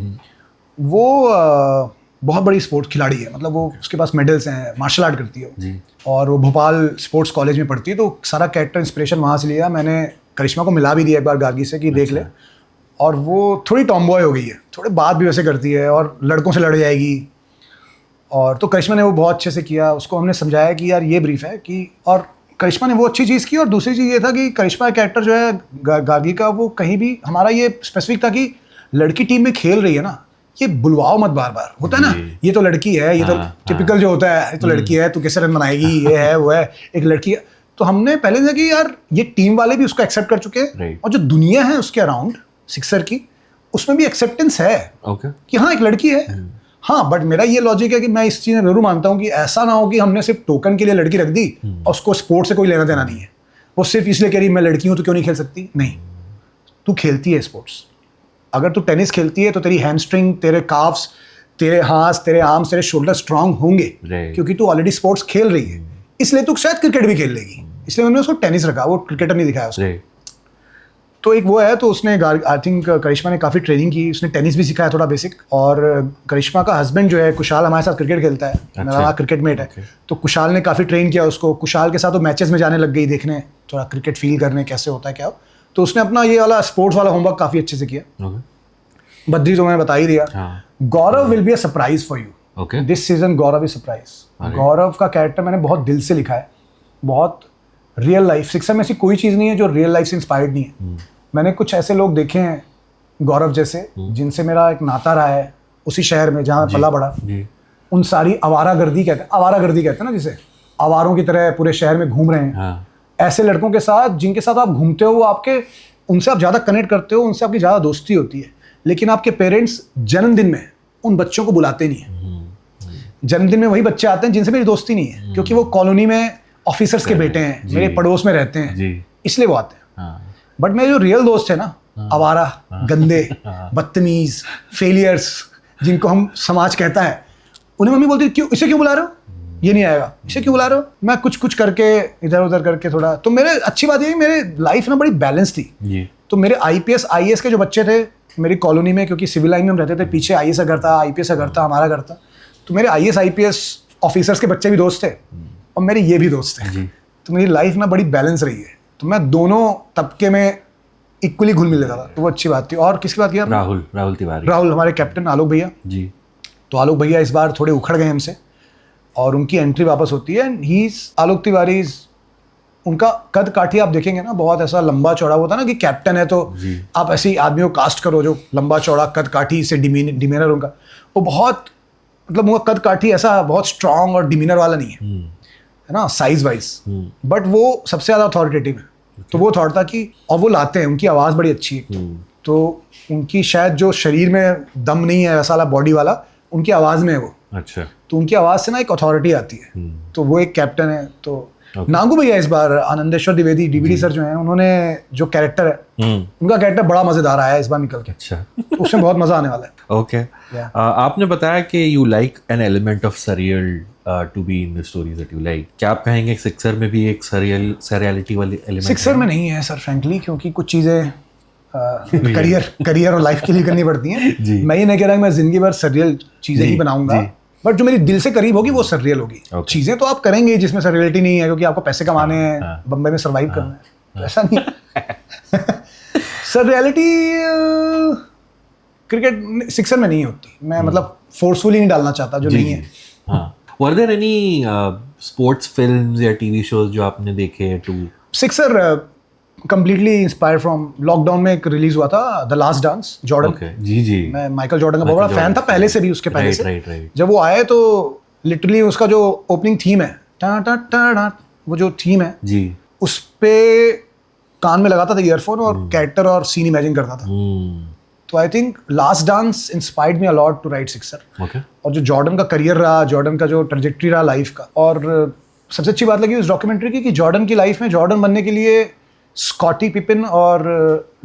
वो बहुत बड़ी स्पोर्ट्स खिलाड़ी है, मतलब वो उसके पास मेडल्स हैं, मार्शल आर्ट करती है जी। और वो भोपाल स्पोर्ट्स कॉलेज में पढ़ती है, तो सारा कैरेक्टर इंस्पिरेशन वहाँ से लिया। मैंने करिश्मा को मिला भी दिया एक बार गार्गी से कि देख ले, और वो थोड़ी टॉमबॉय हो गई है, थोड़े बात भी वैसे करती है और लड़कों से लड़ जाएगी। और तो करिश्मा ने वो बहुत अच्छे से किया, उसको हमने समझाया कि यार ये ब्रीफ है कि, और करिश्मा ने वो अच्छी चीज़ की। और दूसरी चीज़ ये था कि करिश्मा का कैरेक्टर जो है गार्गी का, वो कहीं भी हमारा ये स्पेसिफिक था कि लड़की टीम में खेल रही है ना, ये बुलवाओ मत बार बार, होता है ना, ये तो लड़की है, ये तो टिपिकल जो होता है, ये तो लड़की है, तू कैसे रन बनाएगी, ये है वो है, एक लड़की है। तो हमने पहले देखा कि यार ये टीम वाले भी उसको एक्सेप्ट कर चुके हैं, और जो दुनिया है उसके अराउंड सिक्सर की, उसमें भी एक्सेप्टेंस है कि हाँ एक लड़की है। हाँ, बट मेरा ये लॉजिक है कि मैं इस चीज़ में जरूर मानता हूँ कि ऐसा ना हो कि हमने सिर्फ टोकन के लिए लड़की रख दी और उसको स्पोर्ट से कोई लेना देना नहीं है, वो सिर्फ इसलिए कह रही मैं लड़की हूँ तो क्यों नहीं खेल सकती। नहीं, तू खेलती है स्पोर्ट्स। अगर तू टेनिस खेलती है तो तेरी हैमस्ट्रिंग, तेरे काफ्स, तेरे हाथ, तेरे आर्म्स, तेरे शोल्डर स्ट्रांग होंगे क्योंकि तू ऑलरेडी स्पोर्ट्स खेल रही है। इसलिए तू शायद क्रिकेट भी खेल लेगी, इसलिए मैंने उसको टेनिस रखा, वो क्रिकेटर नहीं दिखाया उसको। तो एक वो है, तो उसने आई थिंक करिश्मा ने काफ़ी ट्रेनिंग की, उसने टेनिस भी सिखाया थोड़ा बेसिक। और करिश्मा का हस्बैंड जो है कुशाल, हमारे साथ क्रिकेट खेलता है, मेरा क्रिकेट मेट है। तो कुशाल ने काफ़ी ट्रेन किया उसको, कुशाल के साथ वो मैचेस में जाने लग गई, देखने थोड़ा क्रिकेट फील करने कैसे होता है क्या। तो उसने अपना ये वाला स्पोर्ट्स वाला होमवर्क काफ़ी अच्छे से किया। बद्री तो मैंने बता ही दिया। Gaurav will be a surprise for you this season. Gaurav is surprise. Gaurav का कैरेक्टर मैंने बहुत दिल से लिखा है, बहुत रियल लाइफ। सिक्सर में ऐसी कोई चीज़ नहीं है जो रियल लाइफ से इंस्पायर्ड नहीं है। मैंने कुछ ऐसे लोग देखे हैं गौरव जैसे, जिनसे मेरा एक नाता रहा है उसी शहर में जहाँ पला बड़ा। उन सारी आवारागर्दी कहते हैं ना, जिसे आवारों की तरह पूरे शहर में घूम रहे हैं। ऐसे लड़कों के साथ जिनके साथ आप घूमते हो, वो आपके, उनसे आप ज़्यादा कनेक्ट करते हो, उनसे आपकी ज़्यादा दोस्ती होती है। लेकिन आपके पेरेंट्स जन्मदिन में उन बच्चों को बुलाते नहीं है। जन्मदिन में वही बच्चे आते हैं जिनसे मेरी दोस्ती नहीं है, क्योंकि वो कॉलोनी में ऑफिसर्स के बेटे हैं, मेरे पड़ोस में रहते हैं, इसलिए वो आते हैं। बट मेरे जो रियल दोस्त है ना, आवारा, गंदे, बदतमीज, फेलियर्स, जिनको हम समाज कहता है, उन्हें मम्मी बोलती क्यों, इसे क्यों बुला रहे हो, ये नहीं आएगा, इसे क्यों बुला रहे हो। मैं कुछ करके इधर उधर करके थोड़ा, तो मेरे अच्छी बात ये है मेरे लाइफ ना बड़ी बैलेंस थी। तो मेरे IPS IAS के जो बच्चे थे मेरी कॉलोनी में, क्योंकि सिविल लाइन में हम रहते थे, पीछे IAS का घर था, IPS का घर था, हमारा घर था। तो मेरे IAS IPS ऑफिसर्स के बच्चे भी दोस्त थे और मेरे ये भी दोस्त थे। तो मेरी लाइफ ना बड़ी बैलेंस रही है, तो मैं दोनों तबके में इक्वली घुल मिल लेता था, तो वो अच्छी बात थी। और किसकी बात किया? राहुल तिवारी। राहुल, हमारे कैप्टन आलोक भैया जी। तो आलोक भैया इस बार थोड़े उखड़ गए हमसे और उनकी एंट्री वापस होती है। आलोक तिवारी, उनका कद काठी आप देखेंगे ना, बहुत ऐसा लंबा चौड़ा होता है ना, कि कैप्टन है तो आप ऐसे ही आदमी को कास्ट करो जो लंबा चौड़ा कद काठी से डिमीनर उनका, वो बहुत, मतलब उनका कद काठी ऐसा बहुत स्ट्रांग और डिमीनर वाला नहीं है ना, साइज वाइज। बट वो सबसे ज़्यादा अथॉरिटेटिव है। तो वो थॉट था कि, और वो लाते हैं, उनकी आवाज़ बड़ी अच्छी है। तो उनकी शायद जो शरीर में दम नहीं है वैसा वाला बॉडी वाला, उनकी आवाज़ में है वो। अच्छा। तो उनकी आवाज़ से ना एक अथॉरिटी आती है। तो वो एक कैप्टन है। तो नांगू भैया इस बार, आनंदेश्वर द्विवेदी डीवीडी सर जो हैं, उन्होंने जो कैरेक्टर है, उनका कैरेक्टर बड़ा मजेदार आया है इस बार निकल के। अच्छा। उसमें बहुत मजा आने वाला है। ओके। आपने बताया कि you like an element of surreal to be in the stories that you like. क्या आप कहेंगे सिक्सर में भी एक सरियलिटी वाली एलिमेंट? सिक्सर में नहीं है सर, फ्रैंकली, क्योंकि कुछ चीज़ें करियर और लाइफ के लिए करनी पड़ती हैं। मैं ये नहीं कह रहा कि मैं जिंदगी भर सरियल चीज़ें ही बनाऊंगा, बट जो मेरी दिल से करीब होगी वो सररियल होगी। चीज़ें तो आप करेंगे जिसमें सररियलिटी नहीं है, क्योंकि आपको पैसे कमाने हैं, बम्बई में सर्वाइव करना है, ऐसा नहीं। सररियलिटी क्रिकेट सिक्सर में नहीं होती। मैं मतलब फोर्सफुली नहीं डालना चाहता जो नहीं है। Were there any sports films या टीवी शोज जो आपने देखे too? Sixer completely inspired from lockdown में एक रिलीज हुआ था the last dance Jordan. Okay जी जी। मैं माइकल जॉर्डन का बहुत बड़ा फैन था पहले से भी, उसके पहले से। राइट। जब वो आए तो लिटरली उसका जो ओपनिंग थीम है टा टा टा टा, वो जो थीम है जी, उस पे कान में लगाता था ईयरफोन और कैरेक्टर और सीन इमेजिन करता था। तो I think last dance inspired me a lot to write Sixer. Okay. और जो जॉर्डन का करियर रहा, जॉर्डन का जो ट्रेजेक्ट्री रहा लाइफ का, और सबसे अच्छी बात लगी उस डॉक्यूमेंट्री की कि जॉर्डन की लाइफ में जॉर्डन बनने के लिए स्कॉटी पिपिन और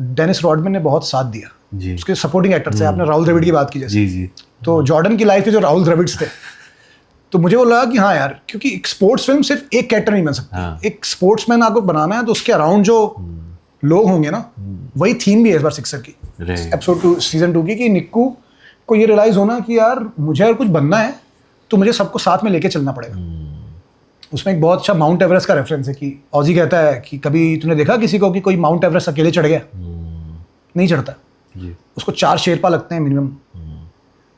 डेनिस रॉडमैन ने बहुत साथ दिया जी। उसके सपोर्टिंग एक्टर्स है। आपने राहुल द्रविड़ की बात की जैसे, जी जी। तो जॉर्डन की लाइफ के जो राहुल द्रविड्स थे, तो मुझे वो लगा कि हाँ यार, क्योंकि एक स्पोर्ट्स फिल्म सिर्फ एक कैरेक्टर नहीं बन सकती। हाँ। एक स्पोर्ट्समैन आपको बनाना है तो उसके अराउंड जो लोग होंगे ना, वही थीम भी है इस बार सिक्सर की एपिसोड 2 सीजन 2 की, कि निक्कू को ये रियलाइज होना कि यार मुझे अगर कुछ बनना है तो मुझे सबको साथ में लेके चलना पड़ेगा। उसमें एक बहुत अच्छा माउंट एवरेस्ट का रेफरेंस है कि ऑजी कहता है कि कभी तूने देखा किसी को कि कोई माउंट एवरेस्ट अकेले चढ़ गया? नहीं चढ़ता जी। उसको 4 शेरपा लगते हैं मिनिमम।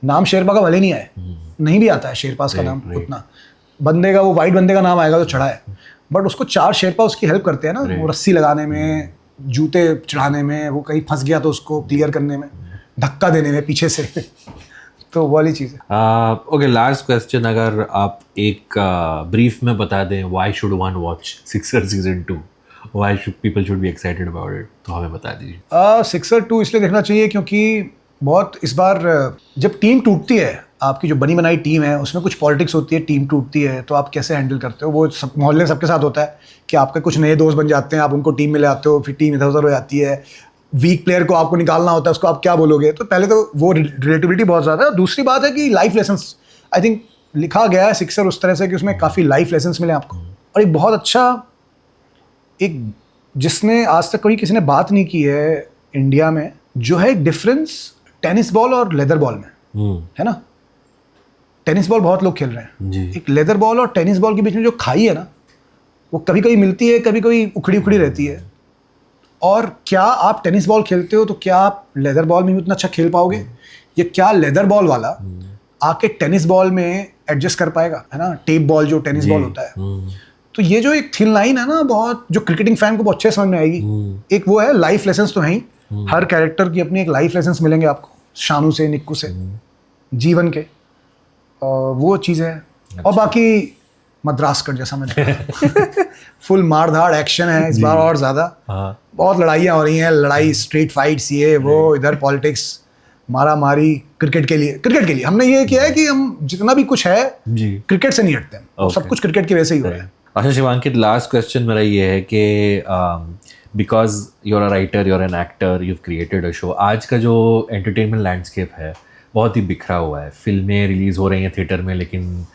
नाम शेरपा का भले नहीं आए, नहीं भी आता है शेरपास का नाम उतना, बंदे का वो वाइट बंदे का नाम आएगा तो चढ़ा है, बट उसको 4 शेरपा उसकी हेल्प करते हैं ना, वो रस्सी लगाने में, जूते चढ़ाने में, वो कहीं फंस गया तो उसको क्लियर करने में, धक्का देने में पीछे से तो वो वाली चीज़ है। ओके, लास्ट क्वेश्चन, अगर आप एक ब्रीफ में बता दें why should one watch sixer season 2, why should people should be excited about it, तो हमें बता दीजिए। सिक्सर 2 इसलिए देखना चाहिए क्योंकि बहुत इस बार जब टीम टूटती है, आपकी जो बनी बनाई टीम है उसमें कुछ पॉलिटिक्स होती है, टीम टूटती है तो आप कैसे हैंडल करते हो। वो सब मोहल्ले सबके साथ होता है कि आपके कुछ नए दोस्त बन जाते हैं, आप उनको टीम में ले आते हो, फिर टीम इधर उधर हो जाती है, वीक प्लेयर को आपको निकालना होता है, उसको आप क्या बोलोगे। तो पहले तो वो रिलेटिविटी बहुत ज़्यादा है। दूसरी बात है कि लाइफ लेसन्स, आई थिंक लिखा गया है सिक्सर उस तरह से कि उसमें काफ़ी लाइफ लेसन्स मिले आपको, और एक बहुत अच्छा, एक जिसने आज तक कभी किसी ने बात नहीं की है इंडिया में, जो है एक डिफरेंस टेनिस बॉल और लेदर बॉल में, है ना। टेनिस बॉल बहुत लोग खेल रहे हैं जी। एक लेदर बॉल और टेनिस बॉल के बीच में जो खाई है ना, वो कभी कभी मिलती है, कभी कभी उखड़ी उखड़ी रहती है। और क्या आप टेनिस बॉल खेलते हो तो क्या आप लेदर बॉल में भी उतना अच्छा खेल पाओगे, या क्या लेदर बॉल वाला आके टेनिस बॉल में एडजस्ट कर पाएगा, है ना, टेप बॉल जो टेनिस बॉल होता है। तो ये जो एक थिन लाइन है ना, बहुत जो क्रिकेटिंग फैन को बहुत अच्छे समझ में आएगी। एक वो है लाइफ लेसन्स तो है ही, हर कैरेक्टर की अपनी एक लाइफ लेसन्स मिलेंगे आपको, शानू से, निक्कू से, जीवन के, वो चीज़ है। और बाकी मद्रास कट जैसा मैंने कहा फुल मार धाड़ एक्शन है इस बार और ज़्यादा। बहुत लड़ाइयाँ हो रही हैं, लड़ाई, स्ट्रीट फाइट्स, ये वो, इधर पॉलिटिक्स, मारा मारी, क्रिकेट के लिए हमने ये किया है कि हम जितना भी कुछ है क्रिकेट से नहीं हटते हैं, सब कुछ क्रिकेट की वजह से ही हो रहा है। अच्छा शिवांकित, लास्ट क्वेश्चन मेरा ये है कि because you are a writer, you are an actor, you have created a show, आज का जो एंटरटेनमेंट लैंडस्केप है बहुत ही बिखरा हुआ है। फिल्में रिलीज़ हो रही हैं थिएटर में, लेकिन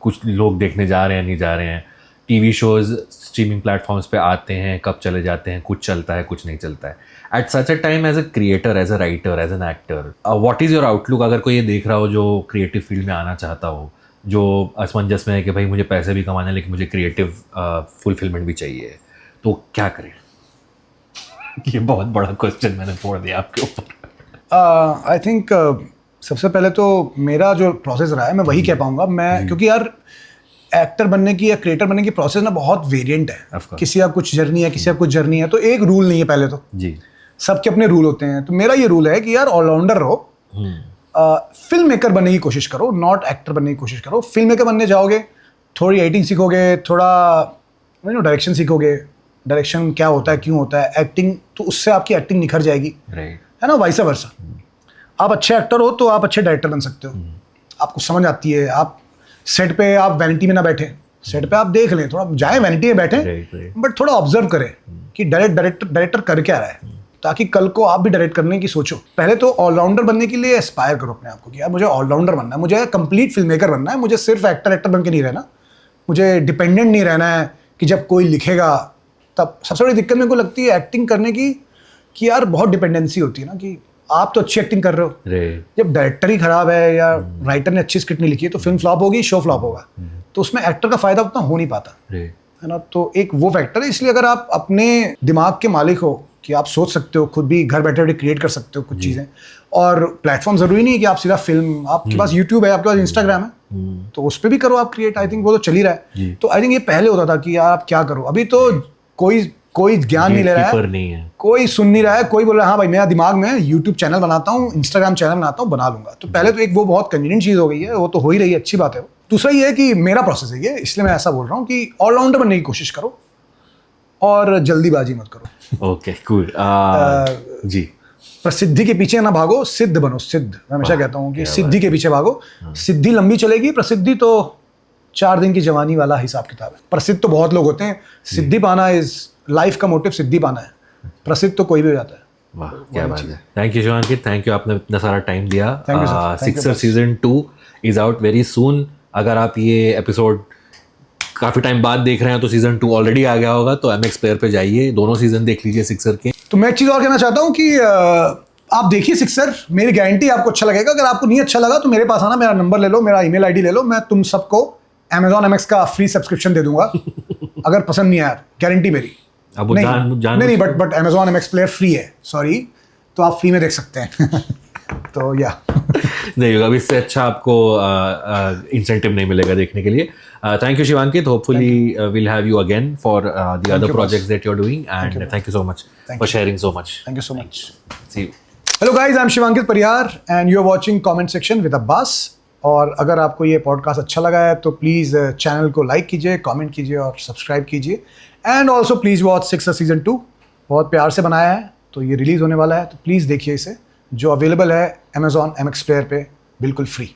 कुछ लोग देखने जा रहे हैं, नहीं जा रहे हैं। टीवी शोज़ स्ट्रीमिंग प्लेटफॉर्म्स पे आते हैं, कब चले जाते हैं, कुछ चलता है, कुछ नहीं चलता है। At such a time, as a creator, as a writer, as an actor, what is your outlook? अगर कोई ये देख रहा हो जो क्रिएटिव फील्ड में आना चाहता हो, जो असमंजस में है कि भाई मुझे पैसे भी कमाने लेकिन मुझे क्रिएटिव फुलफिलमेंट भी चाहिए, तो क्या करें? ये बहुत बड़ा क्वेश्चन मैंने फोड़ दिया आपके ऊपर। आई थिंक सबसे पहले तो मेरा जो प्रोसेस रहा है मैं वही कह पाऊंगा मैं, क्योंकि यार एक्टर बनने की या क्रिएटर बनने की प्रोसेस ना बहुत वेरिएंट है। किसी का कुछ जर्नी है, किसी का कुछ जर्नी है, तो एक रूल नहीं है पहले तो जी, सबके अपने रूल होते हैं। तो मेरा ये रूल है कि यार ऑलराउंडर रहो, फिल्म मेकर बनने की कोशिश करो, नॉट एक्टर बनने की कोशिश करो। फिल्म मेकर बनने जाओगे, थोड़ी एडिटिंग सीखोगे, थोड़ा डायरेक्शन सीखोगे, डायरेक्शन क्या होता है, क्यों होता है, एक्टिंग, तो उससे आपकी एक्टिंग निखर जाएगी, है ना, वाइसा वर्सा। आप अच्छे एक्टर हो तो आप अच्छे डायरेक्टर बन सकते हो, आपको समझ आती है। आप सेट पे आप वैनिटी में ना बैठे, सेट पे आप देख लें, थोड़ा जाए वैनिटी में बैठे, बट थोड़ा ऑब्जर्व करें कि डायरेक्टर कर क्या रहा है, ताकि कल को आप भी डायरेक्ट करने की सोचो। पहले तो ऑलराउंडर बनने के लिए एस्पायर करो अपने आप को कि यार मुझे ऑलराउंडर बनना है, मुझे कंप्लीट फिल्म मेकर बनना है, मुझे सिर्फ एक्टर बन के नहीं रहना, मुझे डिपेंडेंट नहीं रहना है कि जब कोई लिखेगा तब। सबसे बड़ी दिक्कत मेरे को लगती है एक्टिंग करने की कि यार बहुत डिपेंडेंसी होती है ना, कि आप तो अच्छी एक्टिंग कर रहे हो, जब डायरेक्टर ही खराब है या राइटर ने अच्छी स्क्रिप्ट नहीं लिखी है तो फिल्म फ्लॉप होगी, शो फ्लॉप होगा, तो उसमें एक्टर का फायदा उतना हो नहीं पाता, है ना। तो एक वो फैक्टर है। इसलिए अगर आप अपने दिमाग के मालिक हो कि आप सोच सकते हो, खुद भी घर बैठे बैठे क्रिएट कर सकते हो कुछ चीज़ें, और प्लेटफॉर्म ज़रूरी नहीं है कि आप सीधा फिल्म, आपके पास यूट्यूब है, आपके पास इंस्टाग्राम है, तो उस पर भी करो आप क्रिएट, आई थिंक वो तो चल ही रहा जी। है। तो आई थिंक ये पहले होता था कि यार आप क्या करो, अभी तो कोई ज्ञान नहीं ले रहा Gatekeeper है, नहीं है। कोई सुन नहीं रहा है, कोई बोल रहा है हाँ भाई मेरा दिमाग में यूट्यूब चैनल बनाता हूँ, इंस्टाग्राम चैनल बनाता हूँ, बना लूंगा। तो पहले तो एक वो बहुत कन्वीनियंट चीज़ हो गई है, वो तो हो ही रही है, अच्छी बात है। दूसरा ये है कि मेरा प्रोसेस है ये, इसलिए मैं ऐसा बोल रहा हूँ कि ऑलराउंडर बनने की कोशिश करो और जल्दीबाजी मत करो। ओके कूल जी। प्रसिद्धि के पीछे ना भागो, सिद्ध बनो, सिद्ध। मैं हमेशा कहता हूँ कि सिद्धि के पीछे भागो, सिद्धि लंबी चलेगी, प्रसिद्धि तो 4 दिन की जवानी वाला हिसाब किताब है। प्रसिद्ध तो बहुत लोग होते हैं, सिद्धि पाना इज लाइफ का मोटिव, सिद्धि पाना है। प्रसिद्ध तो कोई भी हो जाता है। वाह क्या बात है। Thank you Shivankit, thank you, आपने इतना सारा टाइम दिया। Thank you, sir. Thank you, sixer boss. Season 2 is out very soon. अगर आप ये एपिसोड काफी टाइम बाद देख रहे हैं तो सीजन 2 ऑलरेडी आ गया होगा, तो MX प्लेयर पे जाइए, दोनों सीजन देख लीजिए सिक्सर के। तो मैं एक चीज़ और कहना चाहता हूँ कि आप देखिए सिक्सर, मेरी गारंटी आपको अच्छा लगेगा। अगर आपको नहीं अच्छा लगा तो मेरे पास आना, मेरा नंबर ले लो, मेरा ईमेल आईडी ले लो, मैं तुम सबको Amazon MX का फ्री सब्सक्रिप्शन दे दूंगा अगर पसंद नहीं आया, गारंटी मेरी। अब वो जान नहीं but Amazon MX player free है, सॉरी, तो आप फ्री में देख सकते हैं तो या नहीं होगा, अभी इससे अच्छा आपको इंसेंटिव नहीं मिलेगा देखने के लिए। Thank you Shivankit, hopefully will have you again for the other projects that you are doing, and thank you so much for sharing so much. Thank you so much. See you. Hello guys, I am Shivankit Parihar and you are watching comment section with Abbas. और अगर आपको ये podcast अच्छा लगा है तो please channel को like कीजिए, कमेंट कीजिए और सब्सक्राइब कीजिए। And also please watch sixer season 2, बहुत प्यार से बनाया है, तो ये रिलीज़ होने वाला है, तो प्लीज़ देखिए इसे, जो अवेलेबल है Amazon MX प्लेयर पे बिल्कुल फ्री।